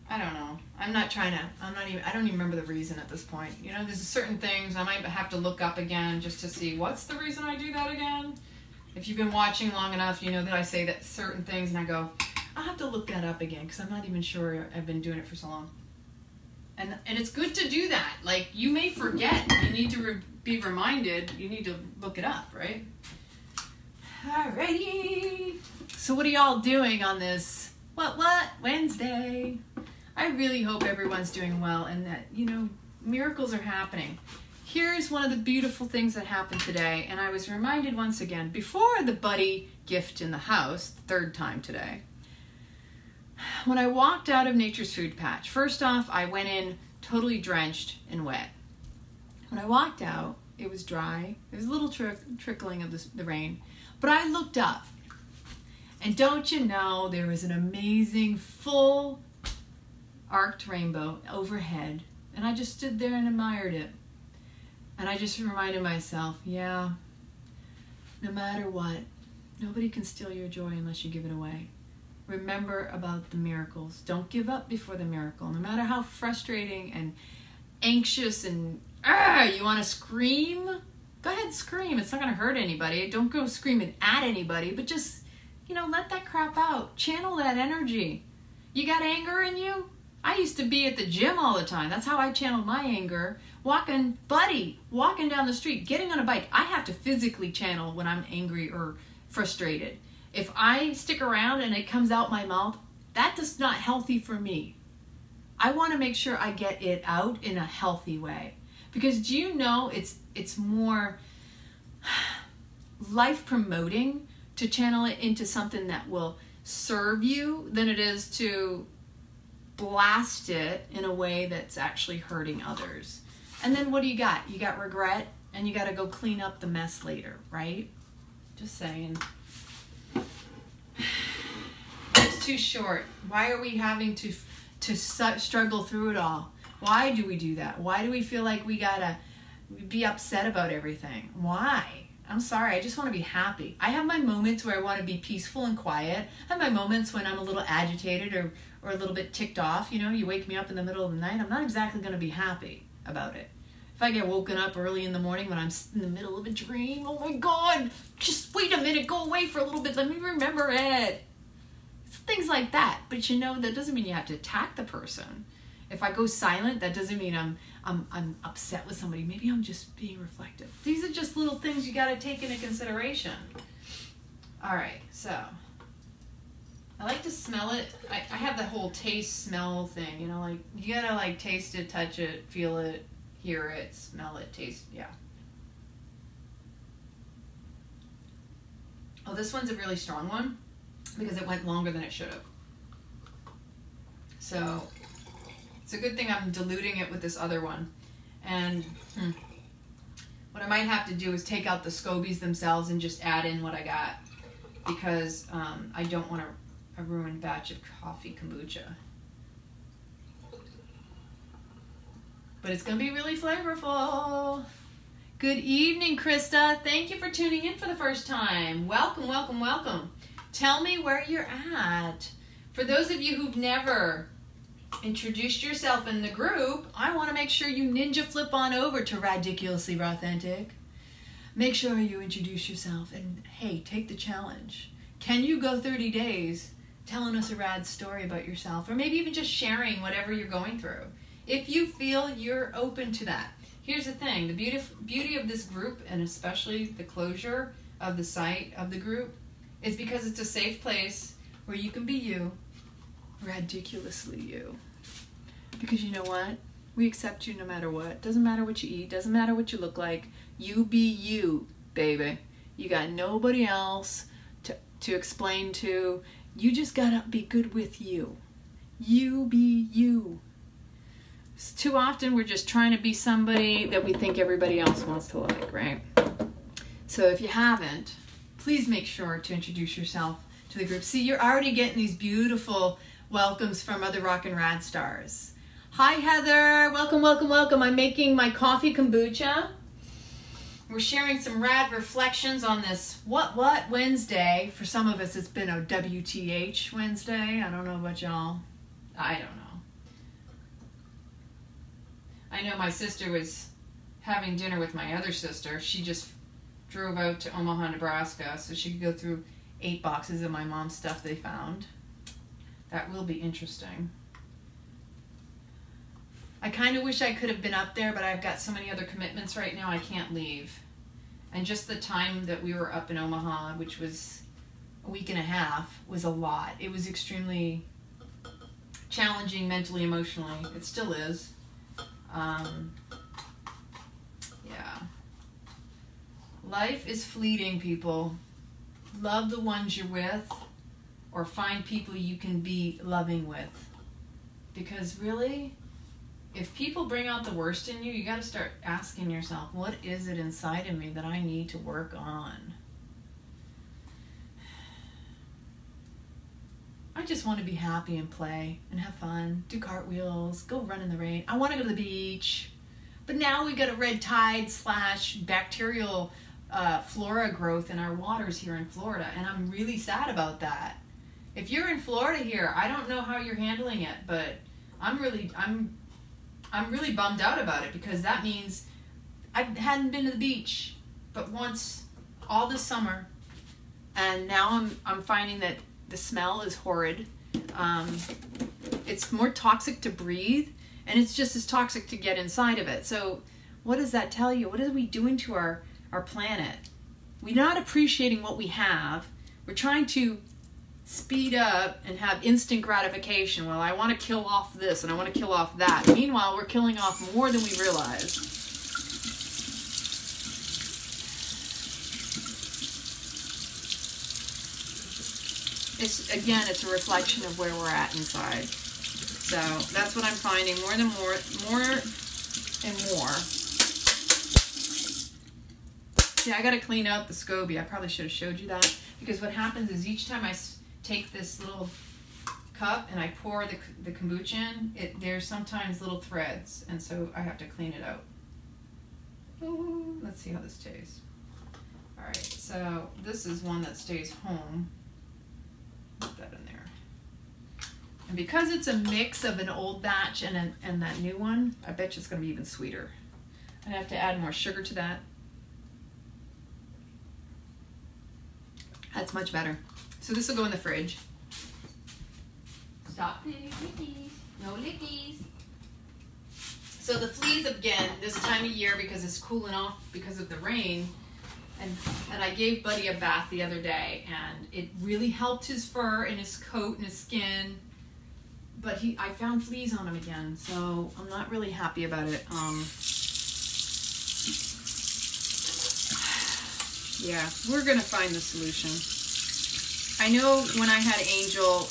I don't know. I don't even remember the reason at this point. You know, there's certain things I might have to look up again just to see what's the reason I do that again. If you've been watching long enough, you know that I say that certain things and I go, I'll have to look that up again because I'm not even sure I've been doing it for so long. And it's good to do that. Like, you may forget. You need to be reminded. You need to look it up, right? Alrighty. So what are y'all doing on this What Wednesday? I really hope everyone's doing well and that, you know, miracles are happening. Here's one of the beautiful things that happened today, and I was reminded once again, before the buddy gift in the house, the third time today, when I walked out of Nature's Food Patch, first off, I went in totally drenched and wet. When I walked out, it was dry. There was a little trickling of the rain, but I looked up, and don't you know, there was an amazing full arced rainbow overhead, and I just stood there and admired it. And I just reminded myself, yeah, no matter what, nobody can steal your joy unless you give it away. Remember about the miracles. Don't give up before the miracle. No matter how frustrating and anxious and you want to scream, go ahead, scream. It's not going to hurt anybody. Don't go screaming at anybody, but just, you know, let that crap out. Channel that energy. You got anger in you? I used to be at the gym all the time. That's how I channeled my anger. Walking down the street, getting on a bike. I have to physically channel when I'm angry or frustrated. If I stick around and it comes out my mouth, that is not healthy for me. I want to make sure I get it out in a healthy way. Because do you know it's more life promoting to channel it into something that will serve you than it is to blast it in a way that's actually hurting others. And then what do you got? You got regret, and you got to go clean up the mess later, right? Just saying. It's too short. Why are we having to struggle through it all? Why do we do that? Why do we feel like we gotta be upset about everything? Why? I'm sorry, I just want to be happy. I have my moments where I want to be peaceful and quiet. I have my moments when I'm a little agitated or a little bit ticked off. You know, you wake me up in the middle of the night, I'm not exactly going to be happy about it. If I get woken up early in the morning when I'm in the middle of a dream, oh my God, just wait a minute, go away for a little bit, let me remember it. It's things like that. But you know, that doesn't mean you have to attack the person. If I go silent, that doesn't mean I'm upset with somebody. Maybe I'm just being reflective. These are just little things you got to take into consideration. All right, so I like to smell it. I have the whole taste smell thing, you know, like you got to like taste it, touch it, feel it, hear it, smell it, taste, yeah. Oh, this one's a really strong one because it went longer than it should have. So it's a good thing I'm diluting it with this other one. And what I might have to do is take out the scobies themselves and just add in what I got, because I don't want a ruined batch of coffee kombucha. But it's going to be really flavorful. Good evening, Krista. Thank you for tuning in for the first time. Welcome, welcome, welcome. Tell me where you're at. For those of you who've never introduced yourself in the group, I want to make sure you ninja flip on over to Ridiculously Authentic. Make sure you introduce yourself and, hey, take the challenge. Can you go 30 days telling us a rad story about yourself, or maybe even just sharing whatever you're going through? If you feel you're open to that. Here's the thing, the beauty of this group, and especially the closure of the site of the group, is because it's a safe place where you can be you, ridiculously you. Because you know what? We accept you no matter what. Doesn't matter what you eat, doesn't matter what you look like. You be you, baby. You got nobody else to explain to. You just gotta be good with you. You be you. too often we're just trying to be somebody that we think everybody else wants to like, right? So if you haven't, please make sure to introduce yourself to the group. See, you're already getting these beautiful welcomes from other Rock and Rad stars. Hi, Heather. Welcome, welcome, welcome. I'm making my coffee kombucha. We're sharing some rad reflections on this What Wednesday. For some of us, it's been a WTH Wednesday. I don't know about y'all. I don't know. I know my sister was having dinner with my other sister. She just drove out to Omaha, Nebraska, so she could go through 8 boxes of my mom's stuff they found. That will be interesting. I kind of wish I could have been up there, but I've got so many other commitments right now I can't leave. And just the time that we were up in Omaha, which was a week and a half, was a lot. It was extremely challenging mentally, emotionally. It still is. Yeah. Life is fleeting, people. Love the ones you're with, or find people you can be loving with. Because really, if people bring out the worst in you, you got to start asking yourself, what is it inside of me that I need to work on? I just want to be happy and play and have fun, do cartwheels, go run in the rain. I want to go to the beach. But now we got a red tide / bacterial flora growth in our waters here in Florida, and I'm really sad about that. If you're in Florida here, I don't know how you're handling it, but I'm really bummed out about it, because that means I hadn't been to the beach but once all this summer, and now I'm finding that the smell is horrid. It's more toxic to breathe, and it's just as toxic to get inside of it. So what does that tell you? What are we doing to our planet? We're not appreciating what we have. We're trying to speed up and have instant gratification. Well, I want to kill off this and I want to kill off that. Meanwhile, we're killing off more than we realize. It's a reflection of where we're at inside. So that's what I'm finding more and more. See, I got to clean out the SCOBY. I probably should have showed you that, because what happens is each time I take this little cup and I pour the kombucha in, there's sometimes little threads, and so I have to clean it out. Ooh, let's see how this tastes. All right, so this is one that stays home. Put that in there. And because it's a mix of an old batch and that new one, I bet you it's going to be even sweeter. I have to add more sugar to that. That's much better. So this will go in the fridge. Stop the lickies. No lickies. So the fleas, again, this time of year, because it's cooling off because of the rain, and I gave Buddy a bath the other day, and it really helped his fur and his coat and his skin. But I found fleas on him again, so I'm not really happy about it. Yeah, we're gonna find the solution. I know when I had Angel,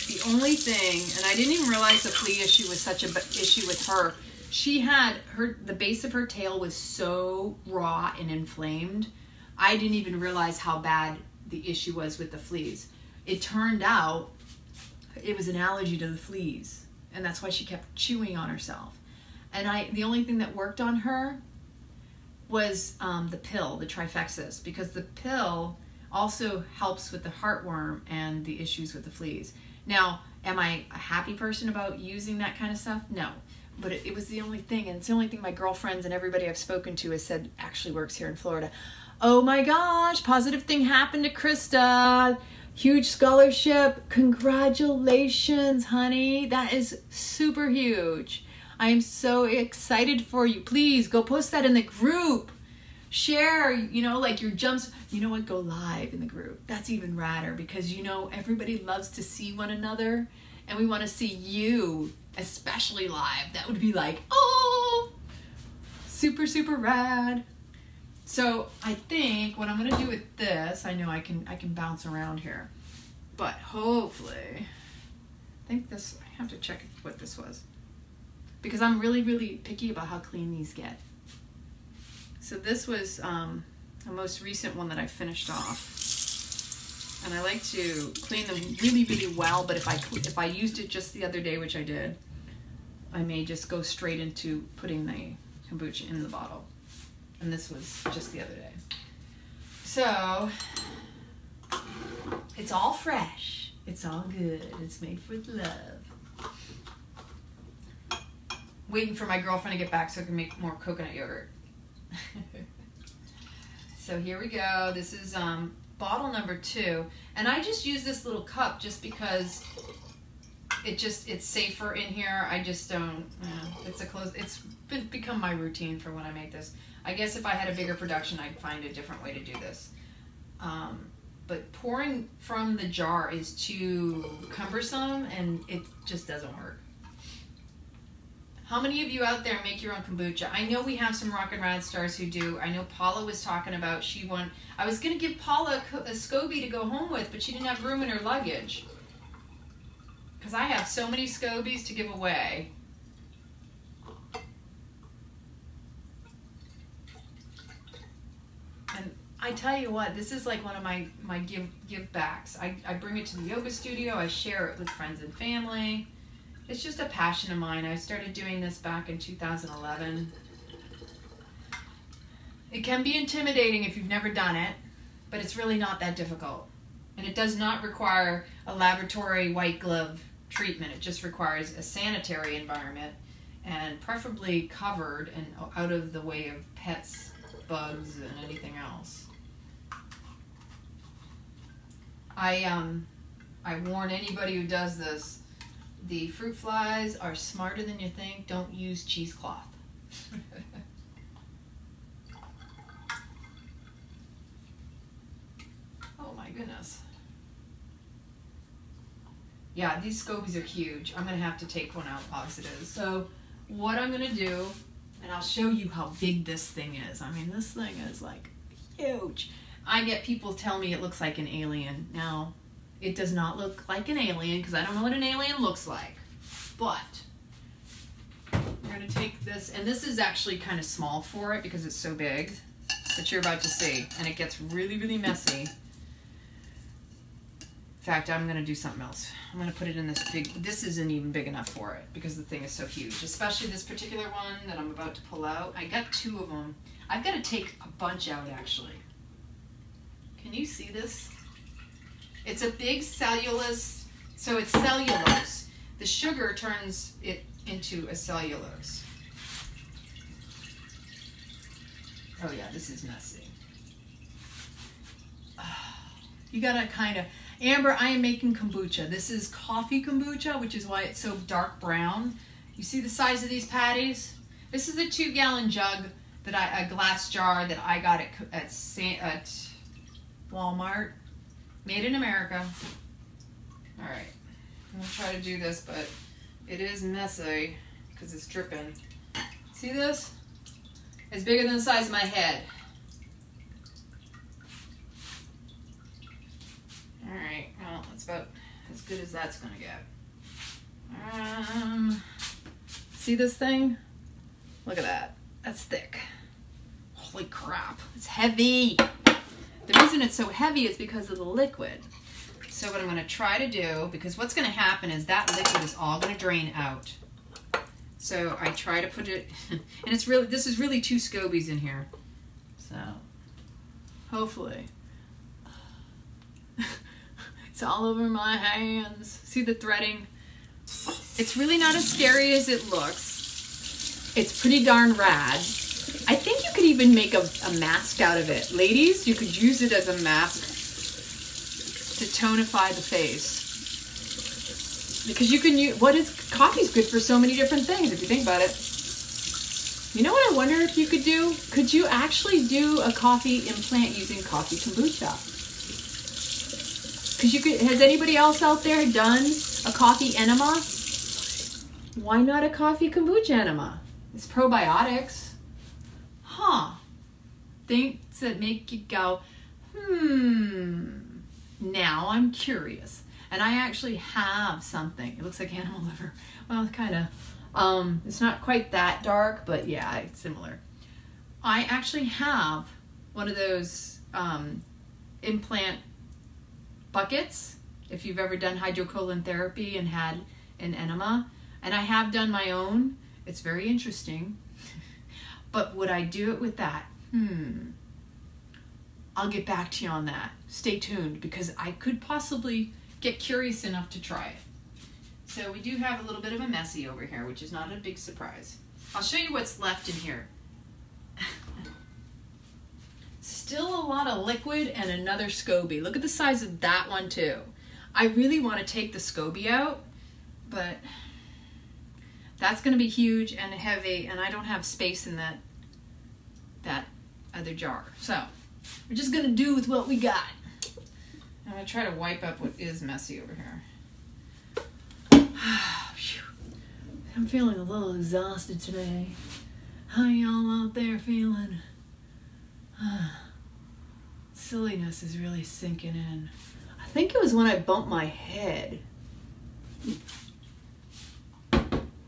the only thing, and I didn't even realize the flea issue was such an issue with her. She had the base of her tail was so raw and inflamed. I didn't even realize how bad the issue was with the fleas. It turned out it was an allergy to the fleas, and that's why she kept chewing on herself. And the only thing that worked on her was the pill, the Trifexis, because the pill also helps with the heartworm and the issues with the fleas. Now, am I a happy person about using that kind of stuff? No. But it was the only thing, and it's the only thing my girlfriends and everybody I've spoken to has said actually works here in Florida. Oh my gosh, positive thing happened to Krista. Huge scholarship. Congratulations, honey. That is super huge. I am so excited for you. Please go post that in the group. Share, like your jumps. You know what? Go live in the group. That's even radder, because everybody loves to see one another, and we want to see you, especially live. That would be like, oh, super, super rad. So I think what I'm going to do with this, I know I can bounce around here, but hopefully, I think this, I have to check what this was. because I'm really, really picky about how clean these get. So this was the most recent one that I finished off. And I like to clean them really, really well, but if I used it just the other day, which I did, I may just go straight into putting the kombucha in the bottle. And this was just the other day. So, it's all fresh. It's all good. It's made with love. Waiting for my girlfriend to get back so I can make more coconut yogurt. So here we go. This is bottle number 2. And I just use this little cup just because it's safer in here. I just don't, it's become my routine for when I make this. I guess if I had a bigger production, I'd find a different way to do this. But pouring from the jar is too cumbersome and it just doesn't work. How many of you out there make your own kombucha? I know we have some Rock and Rad stars who do. I know Paula was talking about I was going to give Paula a SCOBY to go home with, but she didn't have room in her luggage. Because I have so many SCOBYs to give away. And I tell you what, this is like one of my give backs. I bring it to the yoga studio. I share it with friends and family. It's just a passion of mine. I started doing this back in 2011. It can be intimidating if you've never done it, but it's really not that difficult. And it does not require a laboratory white glove treatment. It just requires a sanitary environment and preferably covered and out of the way of pets, bugs, and anything else. I warn anybody who does this, the fruit flies are smarter than you think. Don't use cheesecloth. Oh my goodness. Yeah, these SCOBYs are huge. I'm going to have to take one out as it is. So what I'm going to do, and I'll show you how big this thing is. I mean, this thing is like huge. I get people tell me it looks like an alien. Now, it does not look like an alien because I don't know what an alien looks like. But we're going to take this, and this is actually kind of small for it because it's so big, but you're about to see. And it gets really, really messy. In fact, I'm going to do something else. I'm going to put it in this big, this isn't even big enough for it because the thing is so huge, especially this particular one that I'm about to pull out. I got 2 of them. I've got to take a bunch out actually. Can you see this? It's a big cellulose, so it's cellulose. The sugar turns it into a cellulose. Oh yeah, this is messy. You gotta kind of, Amber, I am making kombucha. This is coffee kombucha, which is why it's so dark brown. You see the size of these patties? This is a 2-gallon jug that a glass jar that I got at Walmart. Made in America. All right, I'm gonna try to do this, but it is messy because it's dripping. See this? It's bigger than the size of my head. All right, well, that's about as good as that's gonna get. See this thing? Look at that. That's thick. Holy crap, it's heavy. The reason it's so heavy is because of the liquid. So what I'm going to try to do, because what's going to happen is that liquid is all going to drain out. So I try to put it, and it's really, this is really 2 SCOBYs in here. So hopefully. It's all over my hands. See the threading? It's really not as scary as it looks. It's pretty darn rad. I think you could even make a mask out of it. Ladies, you could use it as a mask to tonify the face. Because you can use, coffee's good for so many different things if you think about it. You know what I wonder if you could do? Could you actually do a coffee implant using coffee kombucha? Because you could, has anybody else out there done a coffee enema? Why not a coffee kombucha enema? It's probiotics. Huh. Things that make you go, now I'm curious. And I actually have something. It looks like animal liver. Well, kind of. It's not quite that dark, but yeah, it's similar. I actually have one of those implant buckets, if you've ever done hydrocolon therapy and had an enema, and I have done my own. It's very interesting. But would I do it with that? I'll get back to you on that. Stay tuned, because I could possibly get curious enough to try it. So we do have a little bit of a messy over here, which is not a big surprise. I'll show you what's left in here. Still a lot of liquid and another SCOBY. Look at the size of that one too. I really want to take the SCOBY out, but that's going to be huge and heavy, and I don't have space in that other jar. So we're just going to do with what we got. I'm going to try to wipe up what is messy over here. I'm feeling a little exhausted today. How y'all out there feeling? Silliness is really sinking in. I think it was when I bumped my head.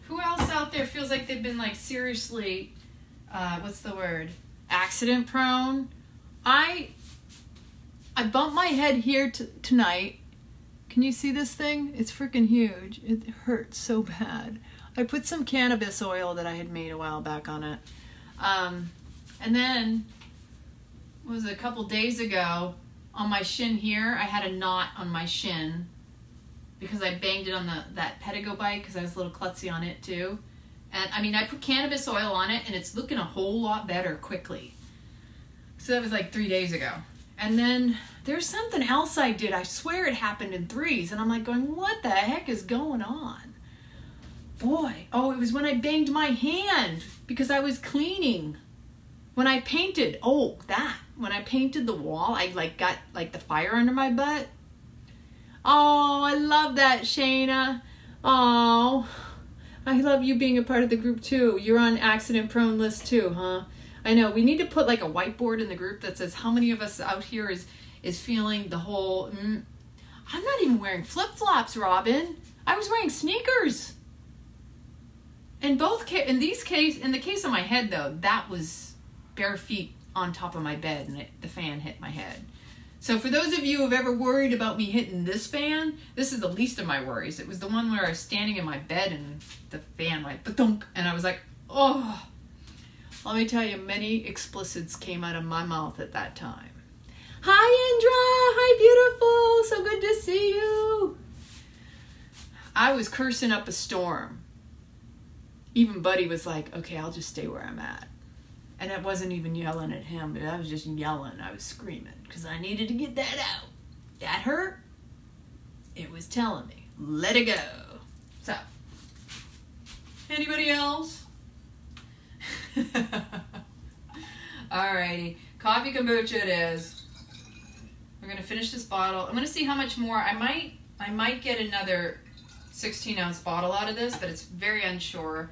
Who else out there feels like they've been like seriously, what's the word? Accident prone? I bumped my head here tonight. Can you see this thing? It's freaking huge. It hurts so bad. I put some cannabis oil that I had made a while back on it. And then, it was a couple days ago, on my shin here, I had a knot on my shin because I banged it on that pedigo bike because I was a little klutzy on it too. And I mean, I put cannabis oil on it and it's looking a whole lot better quickly. So that was like 3 days ago. And then there's something else I did. I swear it happened in threes. And I'm like going, what the heck is going on? Boy. Oh, it was when I banged my hand because I was cleaning. When I painted. Oh, that. When I painted the wall, I like got like the fire under my butt. Oh, I love that, Shayna. Oh, I love you being a part of the group too. You're on accident prone list too, huh? I know. We need to put like a whiteboard in the group that says how many of us out here is feeling the whole. I'm not even wearing flip-flops, Robin. I was wearing sneakers. In the case of my head though, that was bare feet on top of my bed, and the fan hit my head. So for those of you who have ever worried about me hitting this fan, this is the least of my worries. It was the one where I was standing in my bed and the fan went ba-dunk, and I was like, oh. Let me tell you, many explicits came out of my mouth at that time. Hi, Indra. Hi, beautiful. So good to see you. I was cursing up a storm. Even Buddy was like, okay, I'll just stay where I'm at. And I wasn't even yelling at him, but I was just yelling. I was screaming because I needed to get that out. That hurt. It was telling me, let it go. So, anybody else? Alrighty, coffee kombucha it is. We're gonna finish this bottle. I'm gonna see how much more. I might get another 16-ounce bottle out of this, but it's very unsure.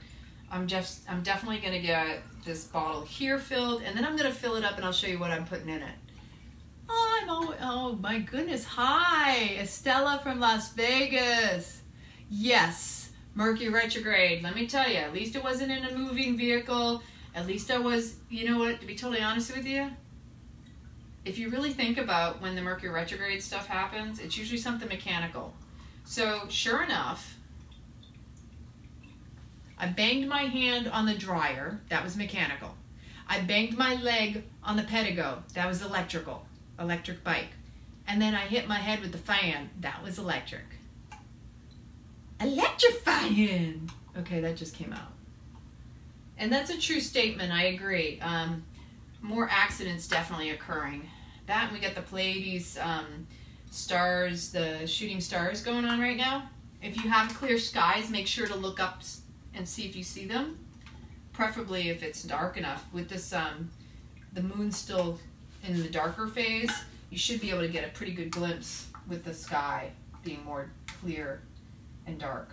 I'm definitely gonna get this bottle here filled, and then I'm gonna fill it up, and I'll show you what I'm putting in it. Oh my goodness! Hi, Estella from Las Vegas. Yes, Mercury retrograde. Let me tell you, at least it wasn't in a moving vehicle. At least I was. You know what? To be totally honest with you, if you really think about when the Mercury retrograde stuff happens, it's usually something mechanical. So sure enough, I banged my hand on the dryer. That was mechanical. I banged my leg on the pedigo. That was electric bike. And then I hit my head with the fan. That was electric. Electrifying. Okay, that just came out. And that's a true statement. I agree. More accidents definitely occurring. That, and we got the Pleiades stars, the shooting stars going on right now. If you have clear skies, make sure to look up and see if you see them. Preferably if it's dark enough. With this, the moon's still in the darker phase, you should be able to get a pretty good glimpse with the sky being more clear and dark.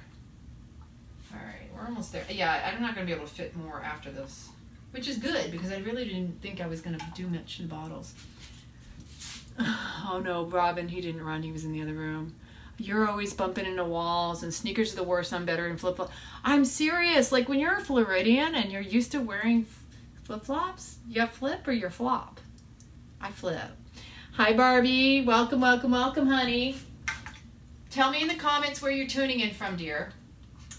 Alright, we're almost there. Yeah, I'm not going to be able to fit more after this, which is good because I really didn't think I was going to do much in bottles. Oh no, Robin, he didn't run. He was in the other room. you're always bumping into walls and sneakers are the worst. I'm better in flip-flops. I'm serious. Like when you're a Floridian and you're used to wearing flip-flops, you flip or you flop? I flip. Hi, Barbie. Welcome, welcome, welcome, honey. Tell me in the comments where you're tuning in from, dear.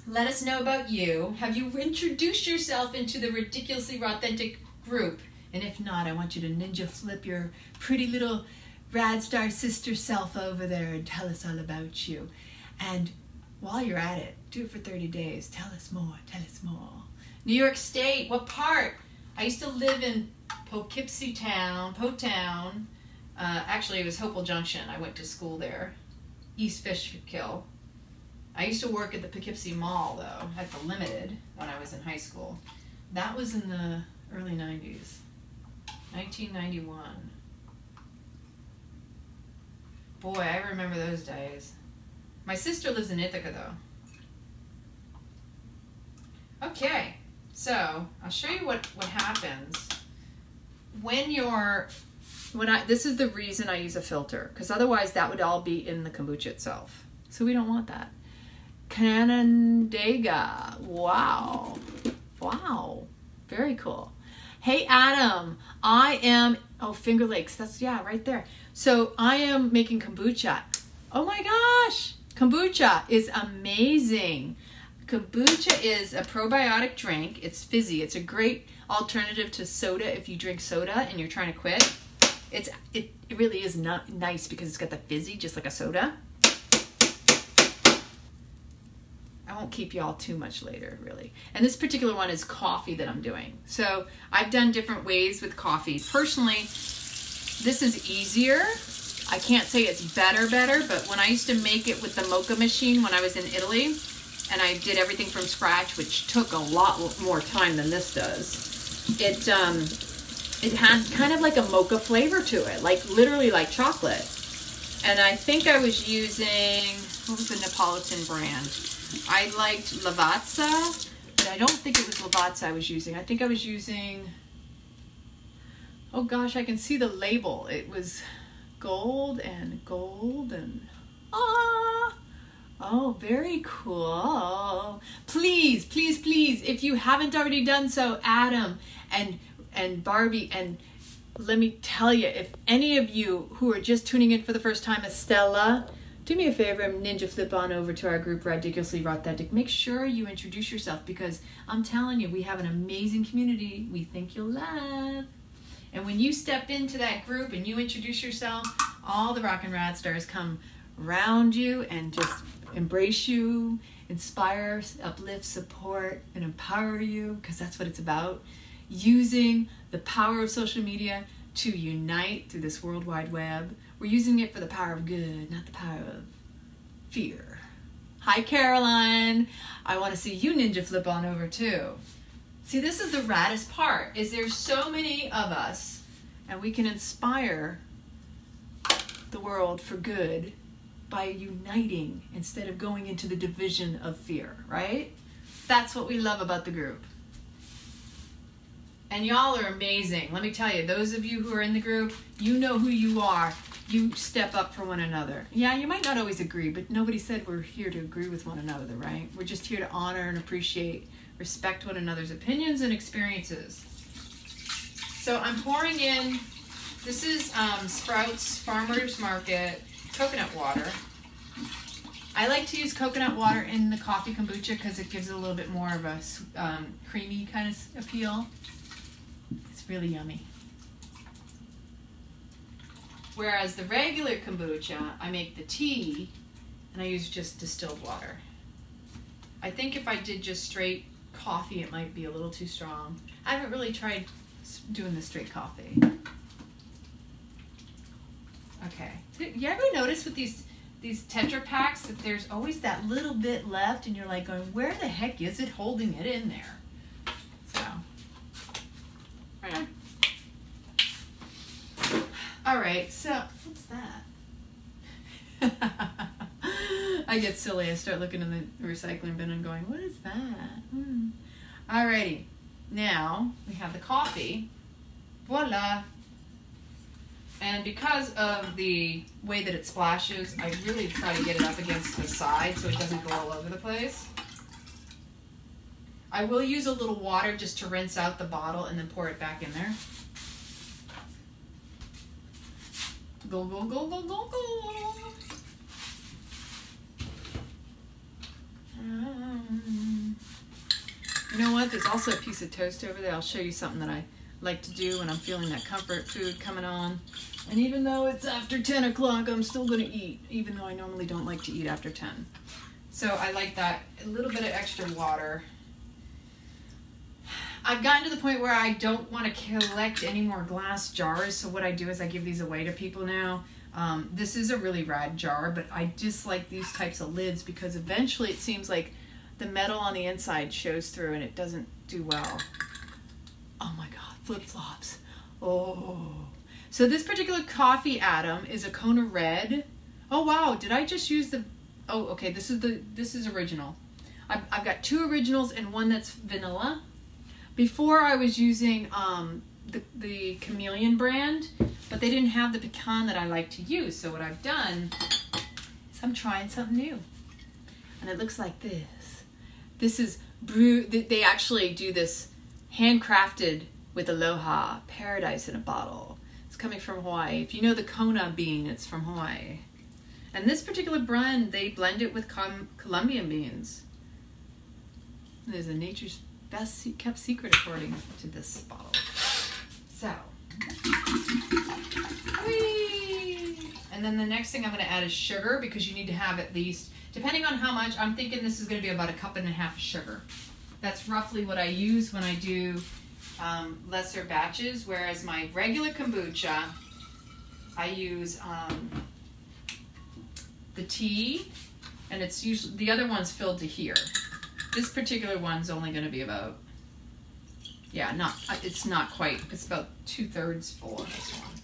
Let us know about you. Have you introduced yourself into the Ridiculously Authentic group? And if not, I want you to ninja flip your pretty little Rad Star sister self over there and tell us all about you. And while you're at it, do it for 30 days. Tell us more. Tell us more. New York State. What part? I used to live in Poughkeepsie Town. Actually, it was Hopewell Junction. I went to school there. East Fishkill. I used to work at the Poughkeepsie Mall, though, at the Limited when I was in high school. That was in the early 90s. 1991. Boy, I remember those days. My sister lives in Ithaca, though. Okay, so I'll show you what happens when you're... this is the reason I use a filter, because otherwise that would all be in the kombucha itself. So we don't want that. Canandaigua. Wow. Wow. Very cool. Hey, Adam. I am... Oh, Finger Lakes. That's, yeah, right there. So I am making kombucha. Oh my gosh. Kombucha is amazing. Kombucha is a probiotic drink. It's fizzy. It's a great alternative to soda if you drink soda and you're trying to quit. It really is not nice because it's got the fizzy, just like a soda. I won't keep you all too much later, really. And this particular one is coffee that I'm doing. So I've done different ways with coffee. Personally, this is easier. I can't say it's better, but when I used to make it with the mocha machine when I was in Italy, and I did everything from scratch, which took a lot more time than this does, it had kind of like a mocha flavor to it, like literally like chocolate. And I think I was using, what was the Neapolitan brand? I liked Lavazza, but I don't think it was Lavazza I was using. I think I was using, oh gosh, I can see the label. It was gold and oh, very cool. Please, please, please, if you haven't already done so, Adam and Barbie, and let me tell you, if any of you who are just tuning in for the first time, Estella, do me a favor and ninja flip on over to our group, Ridiculously Authentic. Make sure you introduce yourself, because I'm telling you, we have an amazing community we think you'll love. And when you step into that group and you introduce yourself, all the Rock and Rad Stars come around you and just embrace you, inspire, uplift, support, and empower you, because that's what it's about. Using the power of social media to unite through this World Wide Web. We're using it for the power of good, not the power of fear. Hi, Caroline. I want to see you ninja flip on over too. See, this is the raddest part, is there's so many of us, and we can inspire the world for good by uniting instead of going into the division of fear, right? That's what we love about the group. And y'all are amazing. Let me tell you, those of you who are in the group, you know who you are. You step up for one another. Yeah, you might not always agree, but nobody said we're here to agree with one another, right? We're just here to honor and appreciate, respect one another's opinions and experiences. So I'm pouring in, this is Sprouts Farmers Market coconut water. I like to use coconut water in the coffee kombucha because it gives it a little bit more of a creamy kind of appeal. It's really yummy. Whereas the regular kombucha, I make the tea and I use just distilled water. I think if I did just straight coffee, it might be a little too strong. I haven't really tried doing the straight coffee. Okay. You ever notice with these Tetra Packs that there's always that little bit left and you're like going, where the heck is it holding it in there? So, all right, so what's that? I get silly. I start looking in the recycling bin and going, what is that? Alrighty, now we have the coffee. Voila. And because of the way that it splashes, I really try to get it up against the side so it doesn't go all over the place. I will use a little water just to rinse out the bottle and then pour it back in there. Go, go, go, go, go, go. You know what? There's also a piece of toast over there. I'll show you something that I like to do when I'm feeling that comfort food coming on. And even though it's after 10 o'clock, I'm still going to eat, even though I normally don't like to eat after 10. So I like that. A little bit of extra water. I've gotten to the point where I don't want to collect any more glass jars, so what I do is I give these away to people now. This is a really rad jar, but I dislike these types of lids because eventually it seems like the metal on the inside shows through and it doesn't do well. Oh my God, flip-flops. Oh. So this particular coffee atom is a Kona Red. Oh wow, did I just use the... Oh, okay, this is original. I've got 2 originals and one that's vanilla. Before I was using the Chameleon brand, but they didn't have the pecan that I like to use. So what I've done is I'm trying something new. And it looks like this. This is they actually do this handcrafted with Aloha, paradise in a bottle. It's coming from Hawaii. If you know the Kona bean, it's from Hawaii. And this particular brand, they blend it with Colombian beans. There's a nature's best kept secret according to this bottle. So, whee! And then the next thing I'm going to add is sugar because you need to have at least, depending on how much, I'm thinking this is going to be about 1.5 cups of sugar. That's roughly what I use when I do lesser batches, whereas my regular kombucha, I use the tea, and it's usually, the other one's filled to here. This particular one's only going to be about, yeah, it's not quite, it's about 2/3 full on this one.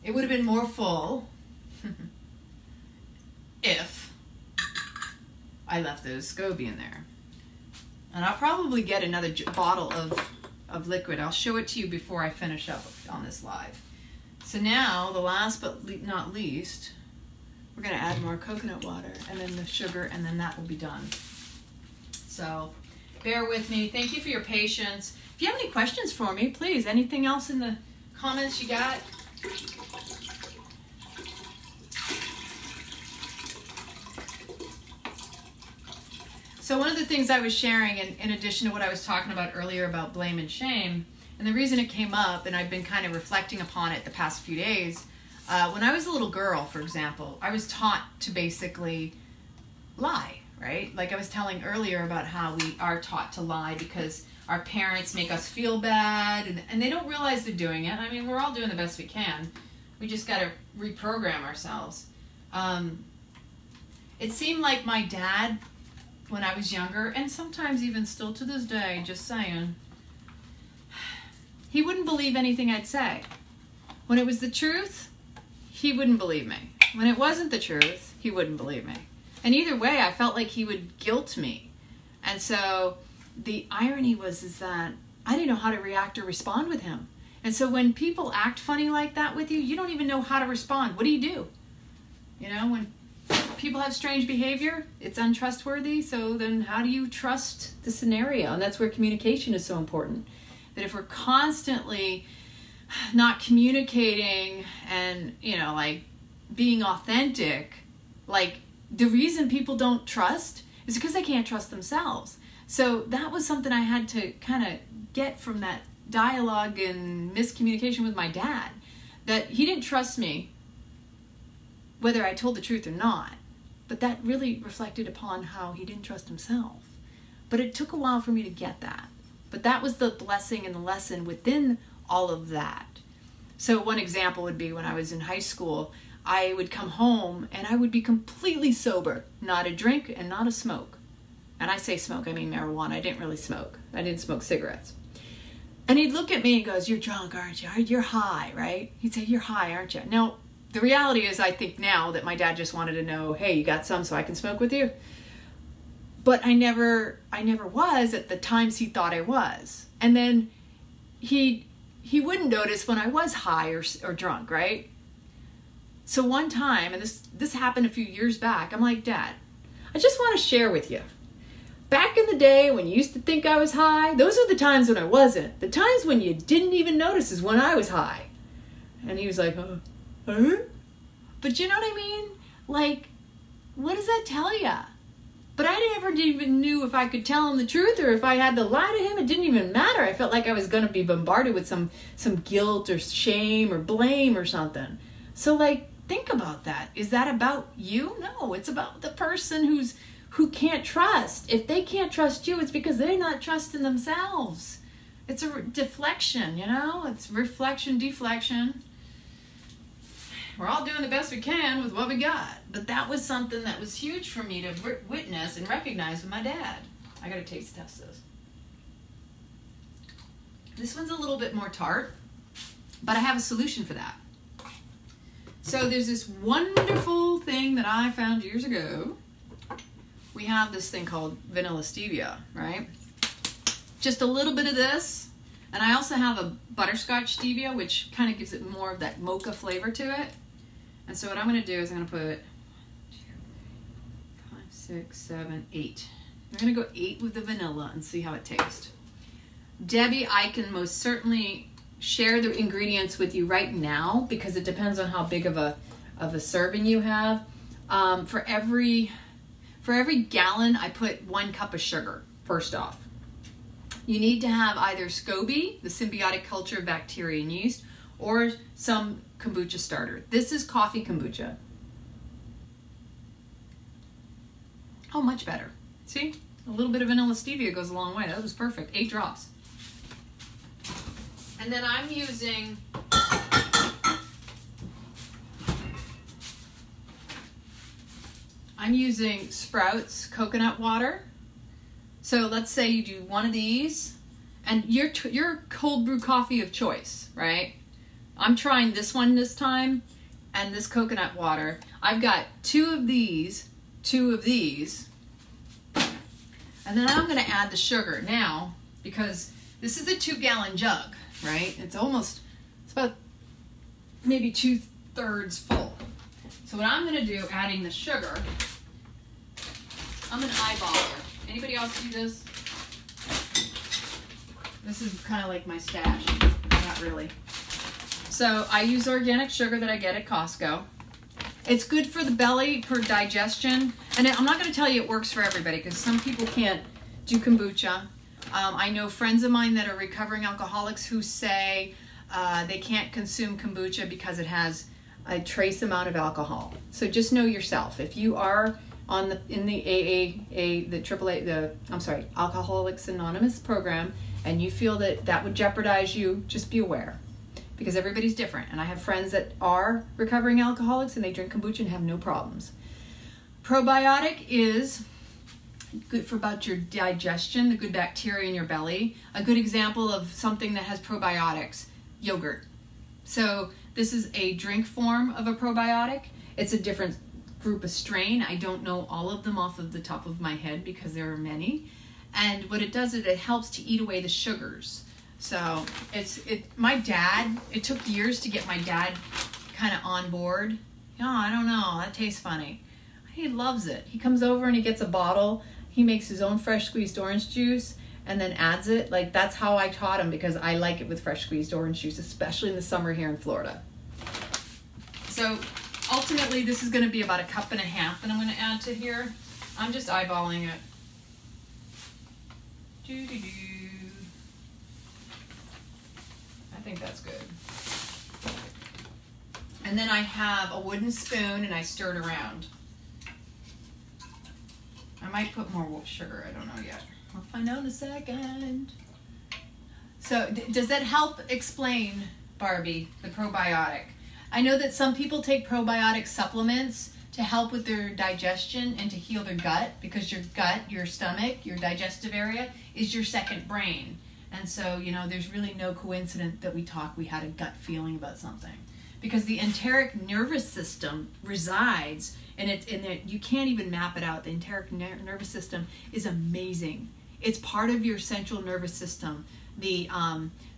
It would have been more full if I left those SCOBY in there. And I'll probably get another bottle of liquid. I'll show it to you before I finish up on this live. So now, the last but not least, we're going to add more coconut water and then the sugar, and then that will be done. So bear with me. Thank you for your patience. If you have any questions for me, please, anything else in the comments you got? So one of the things I was sharing, in addition to what I was talking about earlier about blame and shame, and the reason it came up, and I've been kind of reflecting upon it the past few days, when I was a little girl, for example, I was taught to basically lie. Right? Like I was telling earlier about how we are taught to lie because our parents make us feel bad and they don't realize they're doing it. I mean, we're all doing the best we can. We just got to reprogram ourselves. It seemed like my dad, when I was younger, and sometimes even still to this day, just saying, he wouldn't believe anything I'd say. When it was the truth, he wouldn't believe me. When it wasn't the truth, he wouldn't believe me. And either way, I felt like he would guilt me. And so the irony is that I didn't know how to react or respond with him. And so when people act funny like that with you, you don't even know how to respond. What do? You know, when people have strange behavior, it's untrustworthy. So then how do you trust the scenario? And that's where communication is so important. That if we're constantly not communicating and, you know, like being authentic, like, the reason people don't trust is because they can't trust themselves. So that was something I had to kind of get from that dialogue and miscommunication with my dad, that he didn't trust me whether I told the truth or not. But that really reflected upon how he didn't trust himself. But it took a while for me to get that. But that was the blessing and the lesson within all of that. So one example would be when I was in high school, I would come home and I would be completely sober, not a drink and not a smoke. And I say smoke, I mean marijuana. I didn't really smoke. I didn't smoke cigarettes. And he'd look at me and goes, "You're drunk, aren't you? You're high, right?" He'd say, "You're high, aren't you?" Now, the reality is I think now that my dad just wanted to know, "Hey, you got some so I can smoke with you?" But I never was at the times he thought I was. And then he'd he wouldn't notice when I was high or drunk, right? So one time, and this happened a few years back, I'm like, Dad, I just want to share with you. Back in the day when you used to think I was high, those are the times when I wasn't. The times when you didn't even notice is when I was high. And he was like, huh? But you know what I mean? Like, what does that tell you? But I never even knew if I could tell him the truth or if I had to lie to him. It didn't even matter. I felt like I was going to be bombarded with some guilt or shame or blame or something. So, like, think about that. Is that about you? No, it's about the person who can't trust. If they can't trust you, it's because they're not trusting themselves. It's a deflection, you know? It's reflection, deflection. We're all doing the best we can with what we got. But that was something that was huge for me to witness and recognize with my dad. I gotta taste test this. This one's a little bit more tart, but I have a solution for that. So there's this wonderful thing that I found years ago. We have this thing called vanilla stevia, right? Just a little bit of this. And I also have a butterscotch stevia, which kind of gives it more of that mocha flavor to it. And so what I'm going to do is I'm going to put 1, 2, 5, 6, 7, 8. I'm going to go 8 with the vanilla and see how it tastes. Debbie, I can most certainly share the ingredients with you right now because it depends on how big of a serving you have. For every gallon, I put 1 cup of sugar, first off. You need to have either SCOBY, the symbiotic culture of bacteria and yeast, or some kombucha starter. This is coffee kombucha. Oh, much better. See? A little bit of vanilla stevia goes a long way. That was perfect. 8 drops. And then I'm using Sprouts coconut water. So let's say you do one of these, and your cold brew coffee of choice, right? I'm trying this one this time, and this coconut water. I've got 2 of these, and then I'm going to add the sugar now because this is a 2-gallon jug, right? It's about maybe 2/3 full. So what I'm going to do, adding the sugar, I'm an eyeballer. Anybody else do this? This is kind of like my stash. Not really. So I use organic sugar that I get at Costco. It's good for the belly, for digestion. And I'm not going to tell you it works for everybody because some people can't do kombucha. I know friends of mine that are recovering alcoholics who say they can't consume kombucha because it has a trace amount of alcohol. So just know yourself. If you are in the Alcoholics Anonymous program, and you feel that would jeopardize you, just be aware, because everybody's different. And I have friends that are recovering alcoholics and they drink kombucha and have no problems. Probiotic is good for about your digestion, the good bacteria in your belly. A good example of something that has probiotics, yogurt. So this is a drink form of a probiotic. It's a different group of strain. I don't know all of them off of the top of my head because there are many. And what it does is it helps to eat away the sugars. So my dad, it took years to get my dad kind of on board. Oh, I don't know, that tastes funny. He loves it. He comes over and he gets a bottle. He makes his own fresh squeezed orange juice and then adds it. Like, that's how I taught him, because I like it with fresh squeezed orange juice, especially in the summer here in Florida. So ultimately, this is going to be about 1.5 cups that I'm going to add to here. I'm just eyeballing it. I think that's good. And then I have a wooden spoon and I stir it around. I might put more sugar, I don't know yet. I'll find out in a second. So does that help explain, Barbie, the probiotic? I know that some people take probiotic supplements to help with their digestion and to heal their gut, because your gut, your stomach, your digestive area is your second brain. And so, you know, there's really no coincidence that we had a gut feeling about something, because the enteric nervous system resides in it. You can't even map it out. The enteric nervous system is amazing. It's part of your central nervous system. the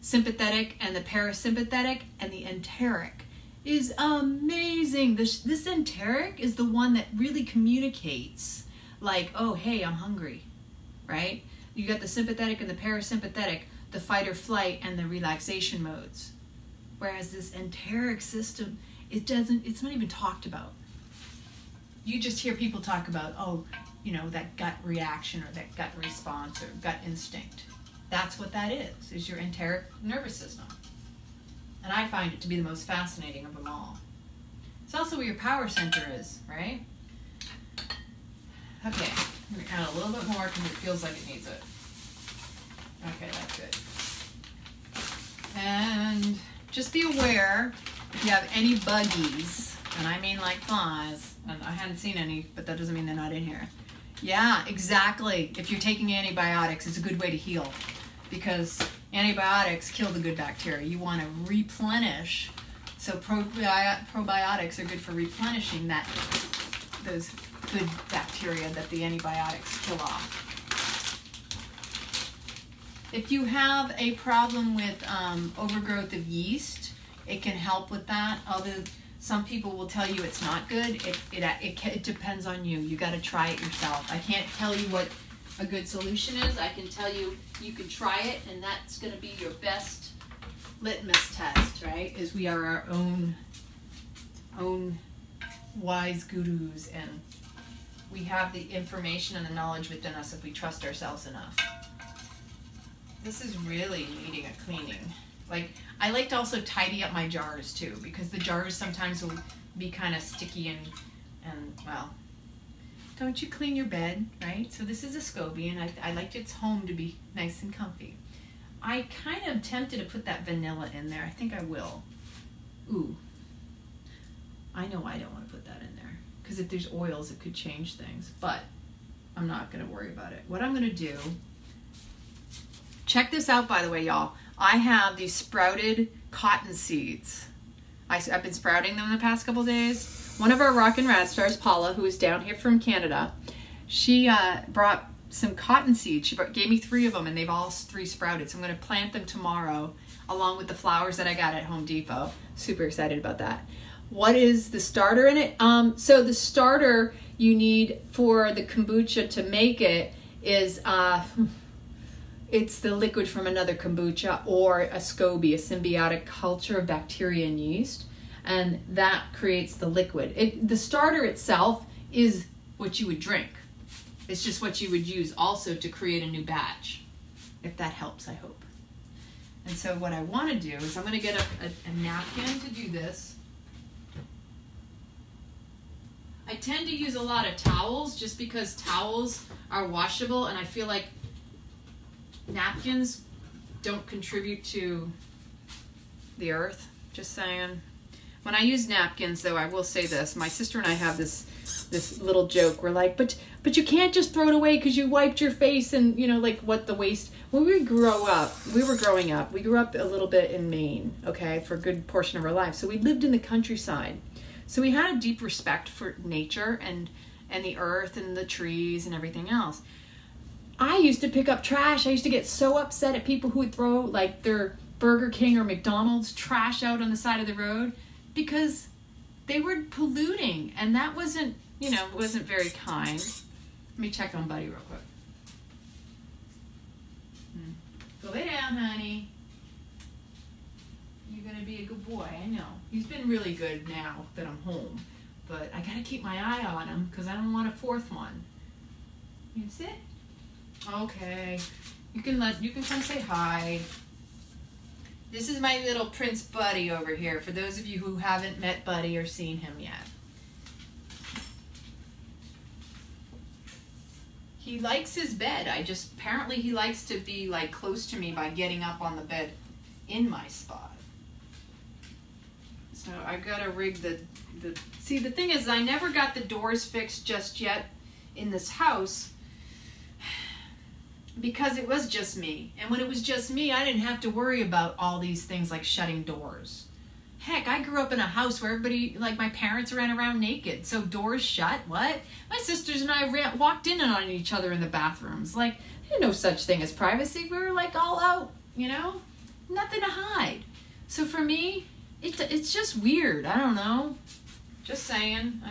sympathetic and the parasympathetic, and the enteric is amazing. This enteric is the one that really communicates, like, oh, hey, I'm hungry, right? You got the sympathetic and the parasympathetic, the fight or flight and the relaxation modes. Whereas this enteric system, it's not even talked about. You just hear people talk about, oh, you know, that gut reaction or that gut response or gut instinct. That's what that is your enteric nervous system. And I find it to be the most fascinating of them all. It's also where your power center is, right? Okay, I'm going to add a little bit more because it feels like it needs it. Okay, that's good. And just be aware if you have any buggies, and I mean like flies, and I hadn't seen any, but that doesn't mean they're not in here. Yeah, exactly. If you're taking antibiotics, it's a good way to heal because antibiotics kill the good bacteria. You want to replenish. So probiotics are good for replenishing those good bacteria that the antibiotics kill off. If you have a problem with overgrowth of yeast, it can help with that. Some people will tell you it's not good. It depends on you. You got to try it yourself. I can't tell you what a good solution is. I can tell you you can try it, and that's going to be your best litmus test, right? Is we are our own wise gurus, and we have the information and the knowledge within us if we trust ourselves enough. This is really needing a cleaning. Like, I like to also tidy up my jars too, because the jars sometimes will be kind of sticky and well, don't you clean your bed, right? So this is a SCOBY, and I like its home to be nice and comfy. I kind of tempted to put that vanilla in there. I think I will. Ooh. I know I don't want to put that in there, because if there's oils, it could change things, but I'm not going to worry about it. What I'm going to do, check this out, by the way, y'all. I have these sprouted cotton seeds. I've been sprouting them the past couple days. One of our Rockin' Rad Stars, Paula, who is down here from Canada, she brought some cotton seeds. She gave me 3 of them, and they've all 3 sprouted. So I'm going to plant them tomorrow, along with the flowers that I got at Home Depot. Super excited about that. What is the starter in it? So the starter you need for the kombucha to make it is... it's the liquid from another kombucha or a SCOBY, a symbiotic culture of bacteria and yeast, and that creates the liquid. The starter itself is what you would drink. It's just what you would use also to create a new batch, if that helps, I hope. And so what I want to do is I'm going to get a napkin to do this. I tend to use a lot of towels just because towels are washable, and I feel like napkins don't contribute to the earth, just saying. When I use napkins, though, I will say this. My sister and I have this little joke. We're like, but you can't just throw it away because you wiped your face and, you know, like what the waste. When we grew up, we grew up a little bit in Maine, okay, for a good portion of our life. So we lived in the countryside. So we had a deep respect for nature and the earth and the trees and everything else. I used to pick up trash. I used to get so upset at people who would throw like their Burger King or McDonald's trash out on the side of the road because they were polluting, and that wasn't very kind. Let me check on Buddy real quick. Go lay down, honey. You're gonna be a good boy. I know. He's been really good now that I'm home, but I gotta keep my eye on him because I don't want a 4th one. You sit. Okay, you can come say hi. This is my little Prince Buddy over here, for those of you who haven't met Buddy or seen him yet. He likes his bed. Apparently he likes to be like close to me by getting up on the bed in my spot. So I've got to rig see, the thing is, I never got the doors fixed just yet in this house, because it was just me. And when it was just me, I didn't have to worry about all these things like shutting doors. Heck, I grew up in a house where everybody, like my parents, ran around naked. So doors shut? What? My sisters and I walked in on each other in the bathrooms. Like, there's no such thing as privacy. We were like all out you know? Nothing to hide. So for me, it's just weird. I don't know. Just saying.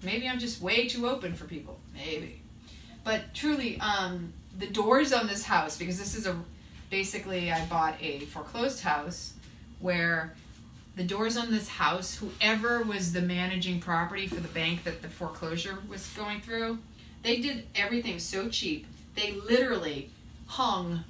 Maybe I'm just way too open for people. Maybe. But truly, the doors on this house, because this is basically I bought a foreclosed house where the doors on this house, whoever was the managing property for the bank that the foreclosure was going through, they did everything so cheap. They literally hung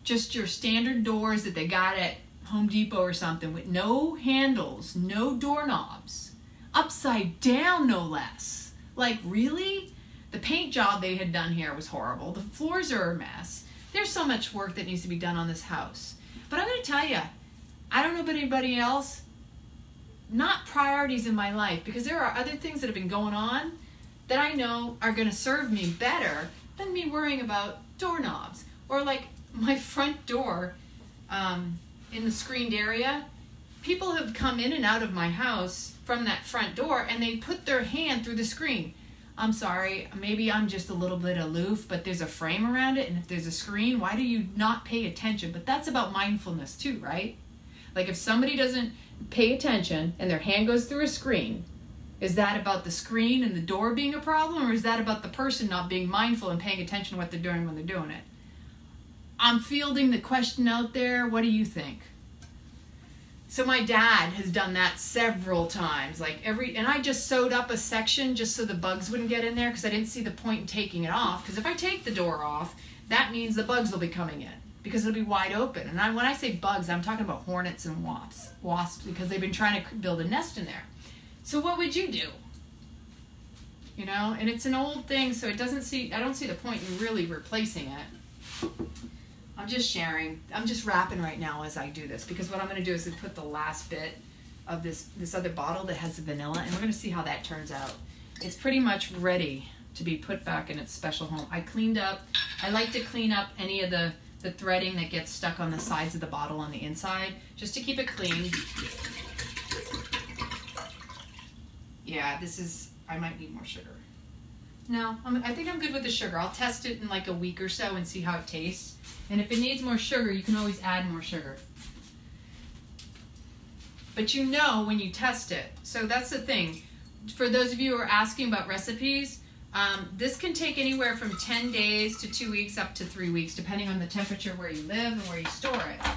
just your standard doors that they got at Home Depot or something with no handles, no doorknobs, upside down no less. Like, really? The paint job they had done here was horrible. The floors are a mess. There's so much work that needs to be done on this house. But I'm going to tell you, I don't know about anybody else, not priorities in my life, because there are other things that have been going on that I know are going to serve me better than me worrying about doorknobs. Or like my front door in the screened area, people have come in and out of my house from that front door and they put their hand through the screen. I'm sorry, maybe I'm just a little bit aloof, but there's a frame around it, and if there's a screen, why do you not pay attention? But that's about mindfulness too, right? Like if somebody doesn't pay attention and their hand goes through a screen, is that about the screen and the door being a problem, or is that about the person not being mindful and paying attention to what they're doing when they're doing it? I'm fielding the question out there. What do you think? So my dad has done that several times. And I just sewed up a section just so the bugs wouldn't get in there, because I didn't see the point in taking it off. Because if I take the door off, that means the bugs will be coming in, because it'll be wide open. And when I say bugs, I'm talking about hornets and wasps, because they've been trying to build a nest in there. So what would you do? You know, and it's an old thing, so I don't see the point in really replacing it. I'm just sharing. I'm just wrapping right now as I do this, because what I'm going to do is put the last bit of this other bottle that has the vanilla, and we're going to see how that turns out. It's pretty much ready to be put back in its special home. I cleaned up. I like to clean up any of the threading that gets stuck on the sides of the bottle on the inside, just to keep it clean. Yeah, I might need more sugar. No, I think I'm good with the sugar. I'll test it in like a week or so and see how it tastes. And if it needs more sugar, you can always add more sugar. But you know when you test it. So that's the thing. For those of you who are asking about recipes, this can take anywhere from 10 days to 2 weeks up to 3 weeks, depending on the temperature where you live and where you store it.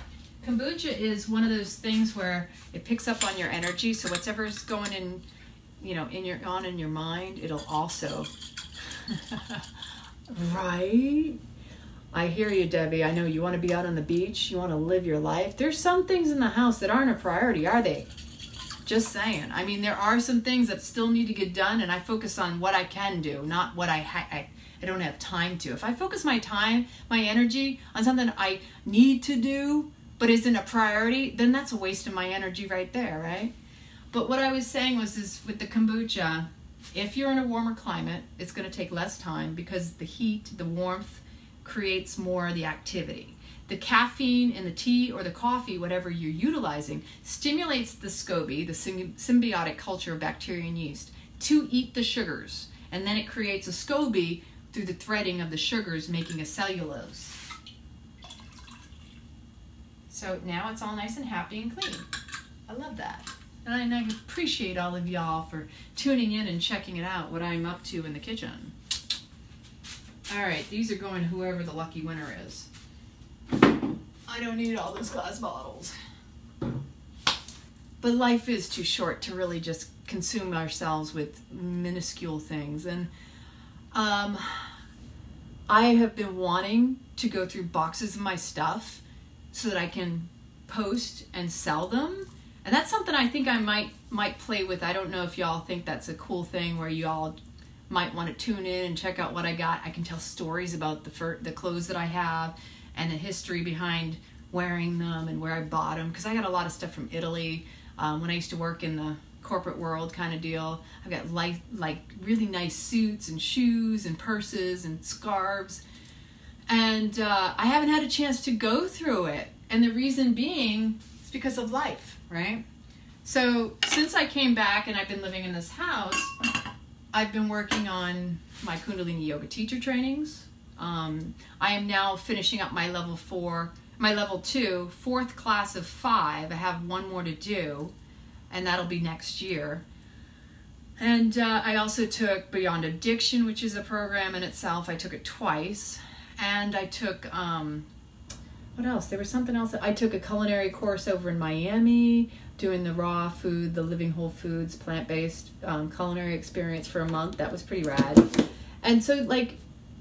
Kombucha is one of those things where it picks up on your energy. So whatever's going in, in your mind, it'll also. Right? I hear you, Debbie. I know you want to be out on the beach. You want to live your life. There's some things in the house that aren't a priority, are they? Just saying. I mean, there are some things that still need to get done, and I focus on what I can do, not what I don't have time to. If I focus my time, my energy on something I need to do but isn't a priority, then that's a waste of my energy right there, right? But what I was saying is with the kombucha, if you're in a warmer climate, it's going to take less time, because the heat, the warmth, creates more of the activity. The caffeine in the tea or the coffee, whatever you're utilizing, stimulates the SCOBY, the symbiotic culture of bacteria and yeast, to eat the sugars. And then it creates a SCOBY through the threading of the sugars, making a cellulose. So now it's all nice and happy and clean. I love that. And I appreciate all of y'all for tuning in and checking it out, what I'm up to in the kitchen. All right, these are going to whoever the lucky winner is. I don't need all those glass bottles. But life is too short to really just consume ourselves with minuscule things. And I have been wanting to go through boxes of my stuff so that I can post and sell them. And that's something I think I might play with. I don't know if y'all think that's a cool thing where y'all might want to tune in and check out what I got. I can tell stories about the clothes that I have and the history behind wearing them and where I bought them, because I got a lot of stuff from Italy when I used to work in the corporate world kind of deal. I've got like really nice suits and shoes and purses and scarves, and I haven't had a chance to go through it, and the reason being is because of life, right? So since I came back and I've been living in this house, I've been working on my Kundalini yoga teacher trainings. I am now finishing up my level 4 my level 2, 4th class of 5. I have one more to do, and that'll be next year. And I also took Beyond Addiction, which is a program in itself. I took it twice. And I took, what else? There was something else. I took a culinary course over in Miami, doing the raw food, the living whole foods, plant-based culinary experience for a month. That was pretty rad. And so, like,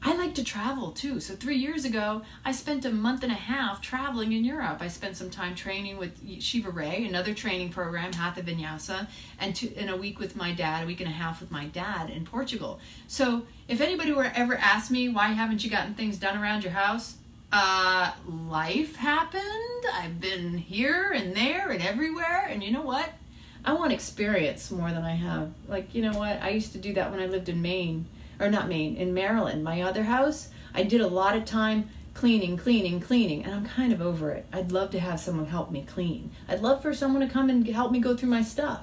I like to travel too. So 3 years ago, I spent a month and a half traveling in Europe. I spent some time training with Shiva Ray, another training program, Hatha Vinyasa, and in a week with my dad, a week and a half with my dad in Portugal. So if anybody were ever asked me, why haven't you gotten things done around your house? Life happened. I've been here and there and everywhere. And you know what? I want experience more than I have. Like, you know what? I used to do that when I lived in Maine. Or not Maine, in Maryland, my other house. I did a lot of time cleaning, and I'm kind of over it. I'd love to have someone help me clean. I'd love for someone to come and help me go through my stuff.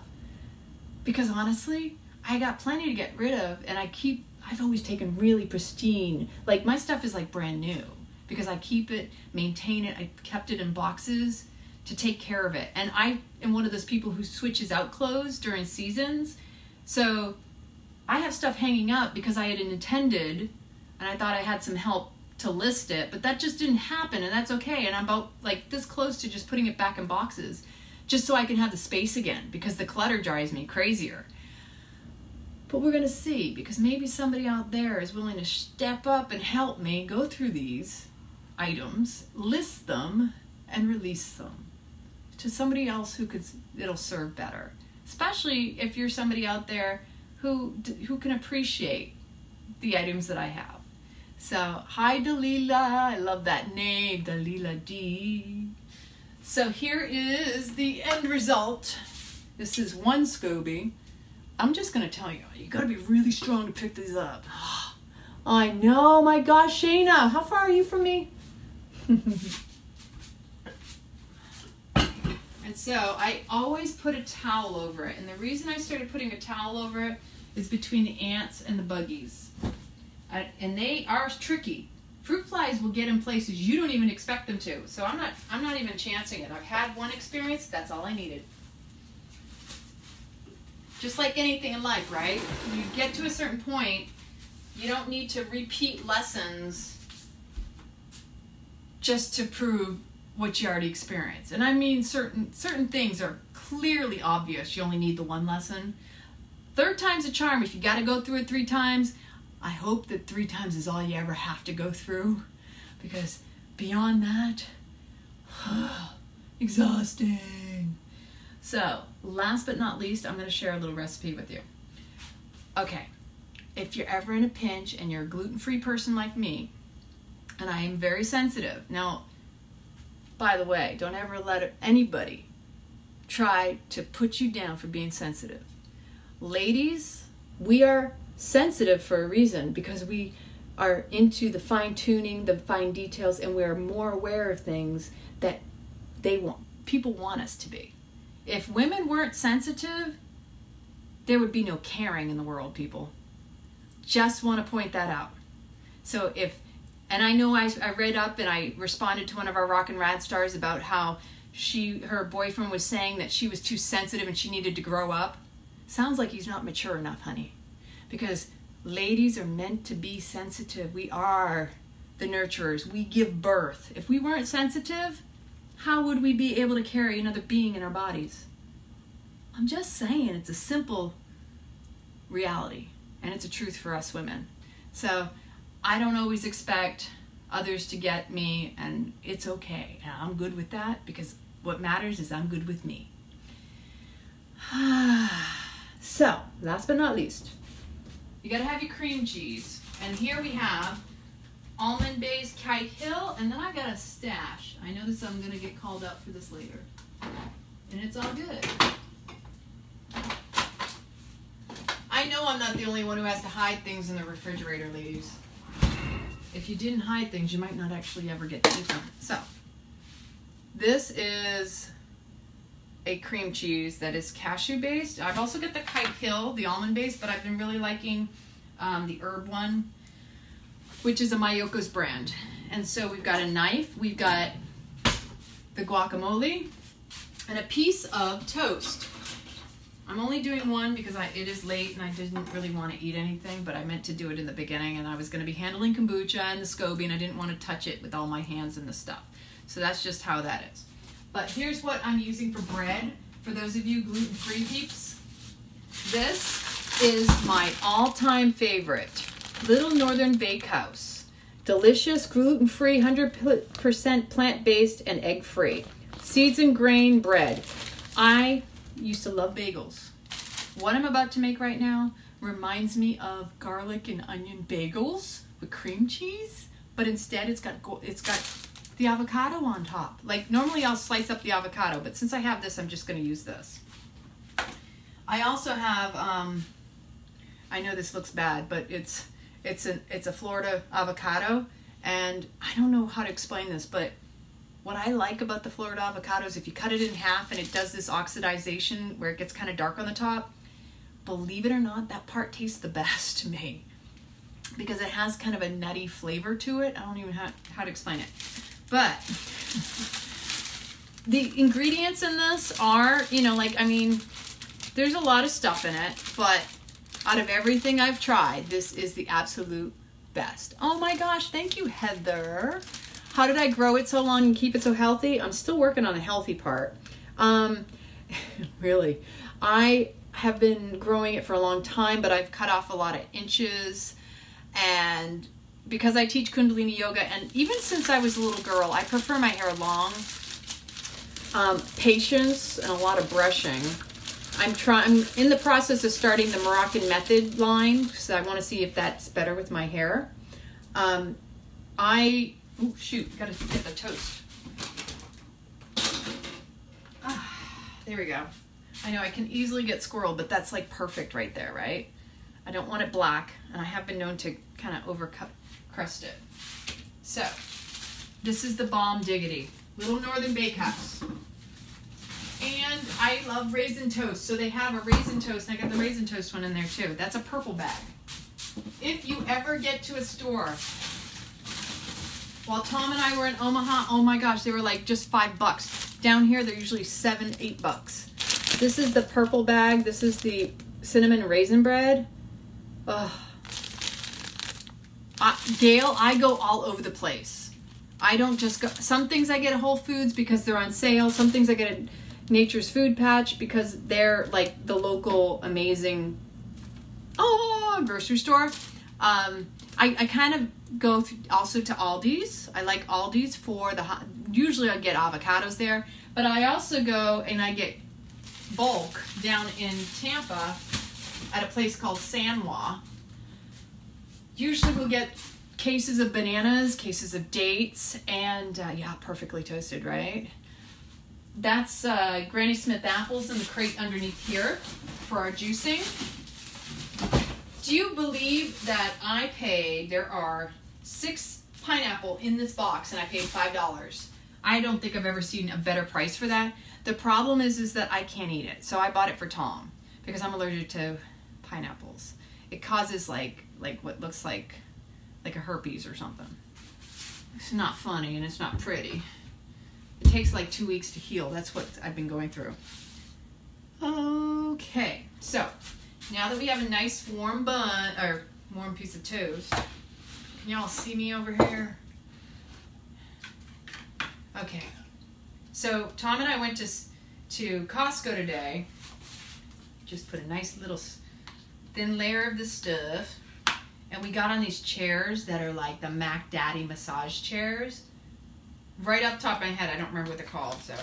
Because honestly, I got plenty to get rid of, and I've always taken really pristine, like my stuff is like brand new, because I keep it, maintain it, I kept it in boxes to take care of it. And I am one of those people who switches out clothes during seasons, so I have stuff hanging up because I had intended, and I thought I had some help to list it, but that just didn't happen, and that's okay. And I'm about like this close to just putting it back in boxes, just so I can have the space again, because the clutter drives me crazier. But we're gonna see, because maybe somebody out there is willing to step up and help me go through these items, list them, and release them to somebody else it'll serve better. Especially if you're somebody out there who can appreciate the items that I have. So, hi Dalila, I love that name, Dalila D. So here is the end result. This is one SCOBY. I'm just gonna tell you, you gotta be really strong to pick these up. I know, my gosh, Shayna, how far are you from me? And so I always put a towel over it. And the reason I started putting a towel over it is between the ants and the buggies. And they are tricky. Fruit flies will get in places you don't even expect them to. So I'm not even chancing it. I've had one experience, that's all I needed. Just like anything in life, right? When you get to a certain point, you don't need to repeat lessons just to prove what you already experienced. And I mean certain things are clearly obvious. You only need the one lesson. 3rd time's a charm. If you got to go through it 3 times, I hope that 3 times is all you ever have to go through, because beyond that, exhausting. So, last but not least, I'm going to share a little recipe with you. Okay, if you're ever in a pinch and you're a gluten-free person like me, and I am very sensitive. Now, by the way, don't ever let anybody try to put you down for being sensitive. Ladies, we are sensitive for a reason, because we are into the fine tuning, the fine details, and we're more aware of things that people want us to be. If women weren't sensitive, there would be no caring in the world, people. Just want to point that out. So and I know I read up and I responded to one of our Rock and Rad stars about how her boyfriend was saying that she was too sensitive and she needed to grow up. Sounds like he's not mature enough, honey. Because ladies are meant to be sensitive. We are the nurturers. We give birth. If we weren't sensitive, how would we be able to carry another being in our bodies? I'm just saying, it's a simple reality, and it's a truth for us women. So I don't always expect others to get me, and it's okay. And I'm good with that, because what matters is I'm good with me. So, last but not least, you gotta have your cream cheese. And here we have almond-based Kite Hill, and then I got a stash. I know this, I'm gonna get called up for this later. And it's all good. I know I'm not the only one who has to hide things in the refrigerator, ladies. If you didn't hide things, you might not actually ever get to eat them. So, this is a cream cheese that is cashew-based. I've also got the Kite Hill, the almond-based, but I've been really liking the herb one, which is a Mayoko's brand. And so we've got a knife, we've got the guacamole, and a piece of toast. I'm only doing one because it is late and I didn't really want to eat anything, but I meant to do it in the beginning, and I was going to be handling kombucha and the SCOBY, and I didn't want to touch it with all my hands and the stuff. So that's just how that is. But here's what I'm using for bread. For those of you gluten-free peeps, this is my all-time favorite, Little Northern Bakehouse. Delicious, gluten-free, 100% plant-based, and egg-free. Seeds and grain bread. I used to love bagels. What I'm about to make right now reminds me of garlic and onion bagels with cream cheese, but instead it's got the avocado on top. Like normally I'll slice up the avocado, but since I have this, I'm just going to use this. I also have I know this looks bad, but it's a Florida avocado, and I don't know how to explain this, but what I like about the Florida avocado is if you cut it in half and it does this oxidization where it gets kind of dark on the top, believe it or not, that part tastes the best to me because it has kind of a nutty flavor to it. I don't even know how to explain it. But the ingredients in this are, there's a lot of stuff in it, but out of everything I've tried, this is the absolute best. Oh my gosh, thank you, Heather. How did I grow it so long and keep it so healthy? I'm still working on the healthy part. Really. I have been growing it for a long time, but I've cut off a lot of inches. And because I teach Kundalini Yoga, and even since I was a little girl, I prefer my hair long. Patience and a lot of brushing. I'm in the process of starting the Moroccan Method line, so I want to see if that's better with my hair. Oh shoot, gotta get the toast. There we go. I know I can easily get squirreled, but that's like perfect right there, right? I don't want it black, and I have been known to kind of crust it. So, this is the Bomb Diggity, Little Northern Bakehouse. And I love raisin toast, so they have a raisin toast, and I got the raisin toast one in there too. That's a purple bag. If you ever get to a store, while Tom and I were in Omaha, oh my gosh, they were like just $5. Down here, they're usually $7, $8. This is the purple bag. This is the cinnamon raisin bread. Ugh. Gail, I go all over the place. I don't just go. Some things I get at Whole Foods because they're on sale. Some things I get at Nature's Food Patch because they're like the local amazing grocery store. I kind of go also to Aldi's. I like Aldi's for usually I get avocados there, but I also go and I get bulk down in Tampa at a place called Sanwa. Usually we'll get cases of bananas, cases of dates, and yeah, perfectly toasted, right? That's Granny Smith apples in the crate underneath here for our juicing. Do you believe that there are 6 pineapple in this box and I paid $5? I don't think I've ever seen a better price for that. The problem is that I can't eat it. So I bought it for Tom because I'm allergic to pineapples. It causes like what looks like a herpes or something. It's not funny and it's not pretty. It takes like 2 weeks to heal. That's what I've been going through. Okay, so now that we have a nice warm bun, or warm piece of toast, can y'all see me over here? Okay, so Tom and I went to Costco today. Just put a nice little thin layer of the stuff, and we got on these chairs that are like the Mac Daddy massage chairs. Right off the top of my head, I don't remember what they're called, so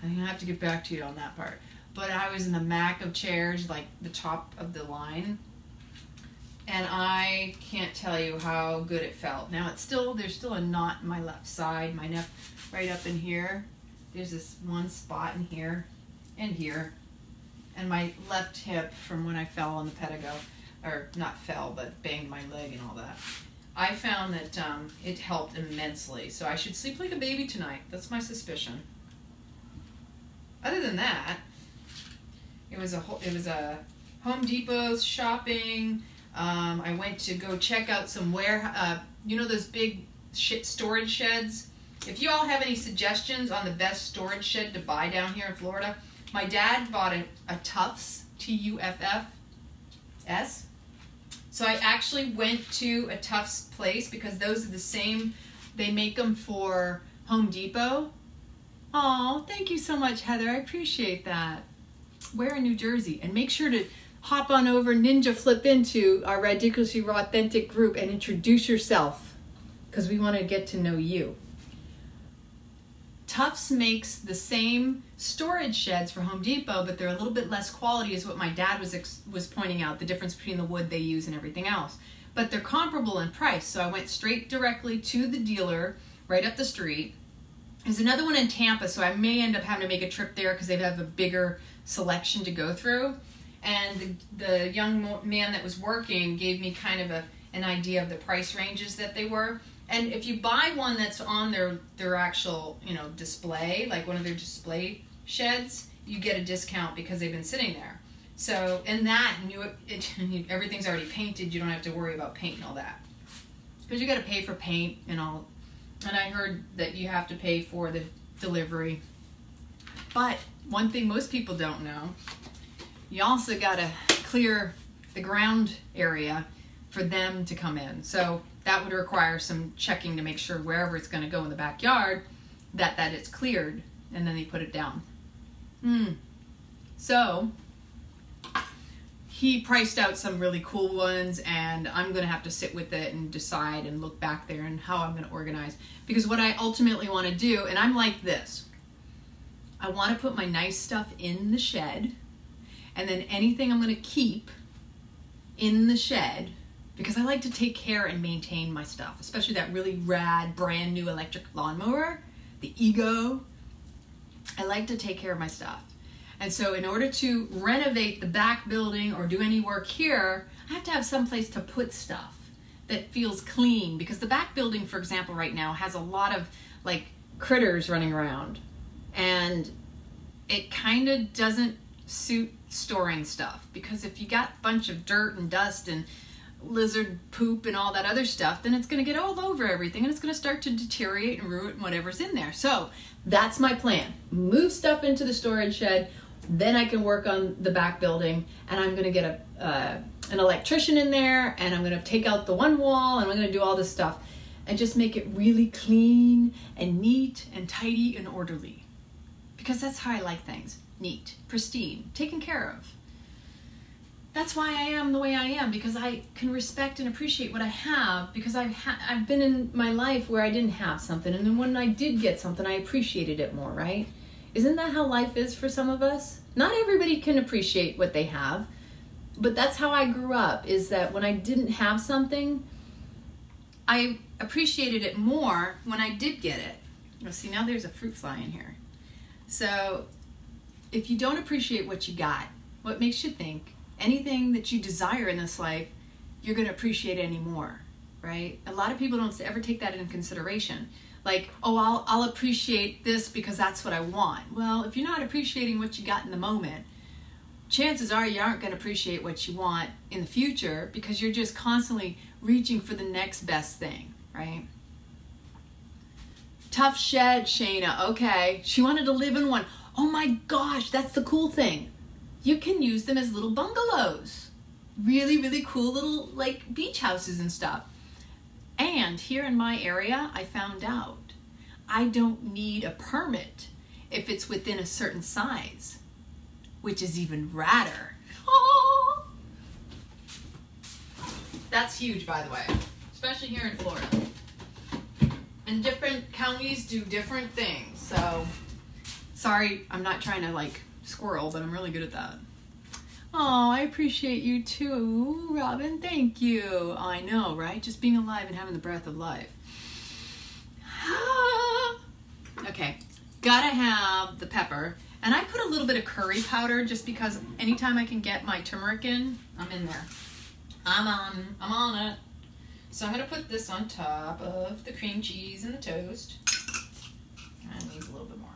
I'm gonna have to get back to you on that part. But I was in the Mac of chairs, like the top of the line, and I can't tell you how good it felt. Now there's still a knot in my left side, my neck right up in here. There's this one spot in here and here, and my left hip from when I fell on the pedigo, or not fell, but banged my leg and all that. I found that it helped immensely, so I should sleep like a baby tonight. That's my suspicion. Other than that, it was a Home Depot shopping. I went to go check out some those big storage sheds If you all have any suggestions on the best storage shed to buy down here in Florida, my dad bought a Tufts, Tuffs. So I actually went to a Tufts place because those are the same, they make them for Home Depot. Oh, thank you so much, Heather. I appreciate that. We're in New Jersey, and make sure to hop on over, ninja flip into our Ridiculously Raw Authentic group and introduce yourself because we want to get to know you. Tufts makes the same storage sheds for Home Depot, but they're a little bit less quality is what my dad was pointing out, the difference between the wood they use and everything else. But they're comparable in price, so I went straight directly to the dealer right up the street. There's another one in Tampa, so I may end up having to make a trip there because they have a bigger selection to go through. And the young man that was working gave me kind of an idea of the price ranges that they were. And if you buy one that's on their actual, display, like one of their display sheds, you get a discount because they've been sitting there. So in that, everything's already painted. You don't have to worry about paint and all that. Because you got to pay for paint and all. And I heard that you have to pay for the delivery. But one thing most people don't know, you also got to clear the ground area for them to come in. So that would require some checking to make sure wherever it's going to go in the backyard that it's cleared, and then they put it down. So he priced out some really cool ones, and I'm going to have to sit with it and decide and look back there and how I'm going to organize. Because what I ultimately want to do, and I'm like this, I want to put my nice stuff in the shed, and then anything I'm going to keep in the shed, because I like to take care and maintain my stuff, especially that really rad, brand new electric lawnmower, the Ego. I like to take care of my stuff. And so in order to renovate the back building or do any work here, I have to have some place to put stuff that feels clean, because the back building, for example, right now has a lot of like critters running around, and it kind of doesn't suit storing stuff, because if you got a bunch of dirt and dust and lizard poop and all that other stuff, then it's going to get all over everything, and it's going to start to deteriorate and ruin whatever's in there. So that's my plan. Move stuff into the storage shed, then I can work on the back building, and I'm going to get an electrician in there, and I'm going to take out the one wall, and I'm going to do all this stuff and just make it really clean and neat and tidy and orderly, because that's how I like things. Neat, pristine, taken care of. That's why I am the way I am, because I can respect and appreciate what I have, because I've been in my life where I didn't have something, and then when I did get something, I appreciated it more, right? Isn't that how life is for some of us? Not everybody can appreciate what they have, but that's how I grew up, is that when I didn't have something, I appreciated it more when I did get it. Oh, see, now there's a fruit fly in here. So if you don't appreciate what you got, what makes you think anything that you desire in this life, you're going to appreciate it anymore, right? A lot of people don't ever take that into consideration. Like, oh, I'll appreciate this because that's what I want. Well, if you're not appreciating what you got in the moment, chances are you aren't going to appreciate what you want in the future, because you're just constantly reaching for the next best thing, right? Tough shed, Shayna. Okay. She wanted to live in one. Oh my gosh, that's the cool thing. You can use them as little bungalows. Really, really cool little like beach houses and stuff. And here in my area, I found out I don't need a permit if it's within a certain size, which is even radder. Oh! That's huge, by the way, especially here in Florida. And different counties do different things. So, sorry, I'm not trying to like squirrel, but I'm really good at that. Oh, I appreciate you too, Robin. Thank you. I know, right? Just being alive and having the breath of life. Okay, gotta have the pepper. And I put a little bit of curry powder just because anytime I can get my turmeric in, I'm in there. I'm on it. So I'm gonna put this on top of the cream cheese and the toast. And needs a little bit more.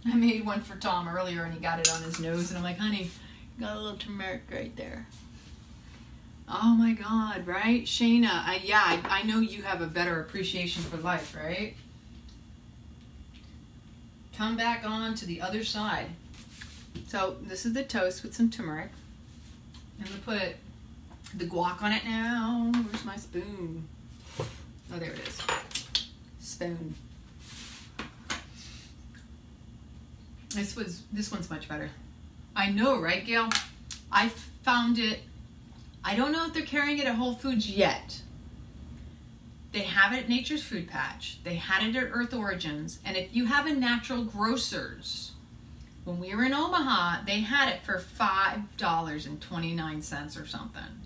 I made one for Tom earlier and he got it on his nose, and I'm like, honey, got a little turmeric right there. Oh my God, right? Shayna, I know you have a better appreciation for life, right? Come back on to the other side. So this is the toast with some turmeric. I'm gonna put the guac on it now. Where's my spoon? Oh, there it is. Spoon. This one's much better. I know, right, Gail? I found it. I don't know if they're carrying it at Whole Foods yet. They have it at Nature's Food Patch. They had it at Earth Origins. And if you have a Natural Grocers, when we were in Omaha, they had it for $5.29 or something.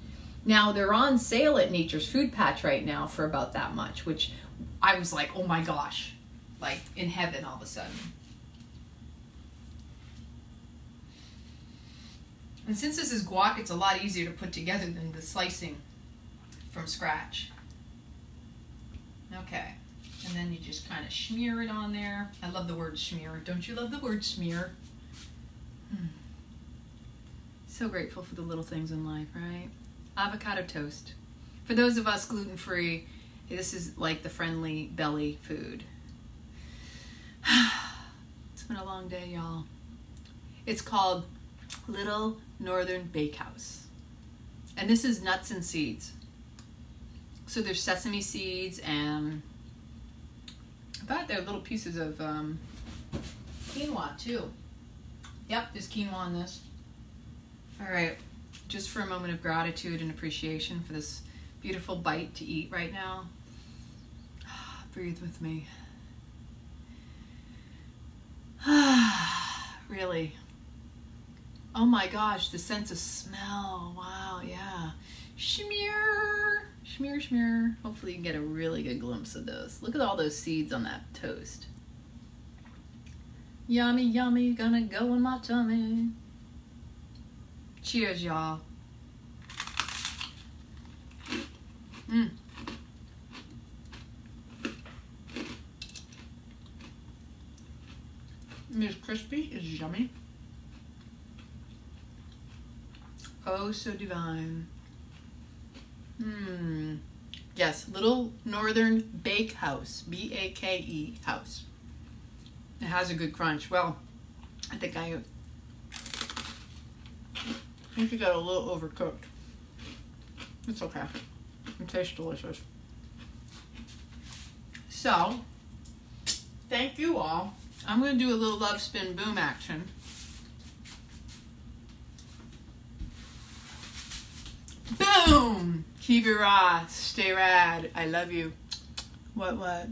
Now, they're on sale at Nature's Food Patch right now for about that much, which I was like, oh my gosh, like in heaven all of a sudden. And since this is guac, it's a lot easier to put together than the slicing from scratch. Okay, and then you just kind of smear it on there. I love the word smear. Don't you love the word smear? So grateful for the little things in life, right? Avocado toast. For those of us gluten-free, this is like the friendly belly food. It's been a long day, y'all. It's called Little Northern Bakehouse. And this is nuts and seeds. So there's sesame seeds and I thought there are little pieces of quinoa too. Yep, there's quinoa in this. All right, just for a moment of gratitude and appreciation for this beautiful bite to eat right now. Breathe with me. Really. Oh my gosh, the sense of smell. Wow, yeah. Schmear, schmear, schmear. Hopefully you can get a really good glimpse of those. Look at all those seeds on that toast. Yummy, yummy, gonna go in my tummy. Cheers, y'all. It's crispy, it's yummy. Oh, so divine. Yes, Little Northern Bakehouse, B-A-K-E house. It has a good crunch. Well, I think it got a little overcooked. It's okay. It tastes delicious. So, thank you all. I'm going to do a little love spin boom action. Boom! Keep it raw. Stay rad. I love you. What?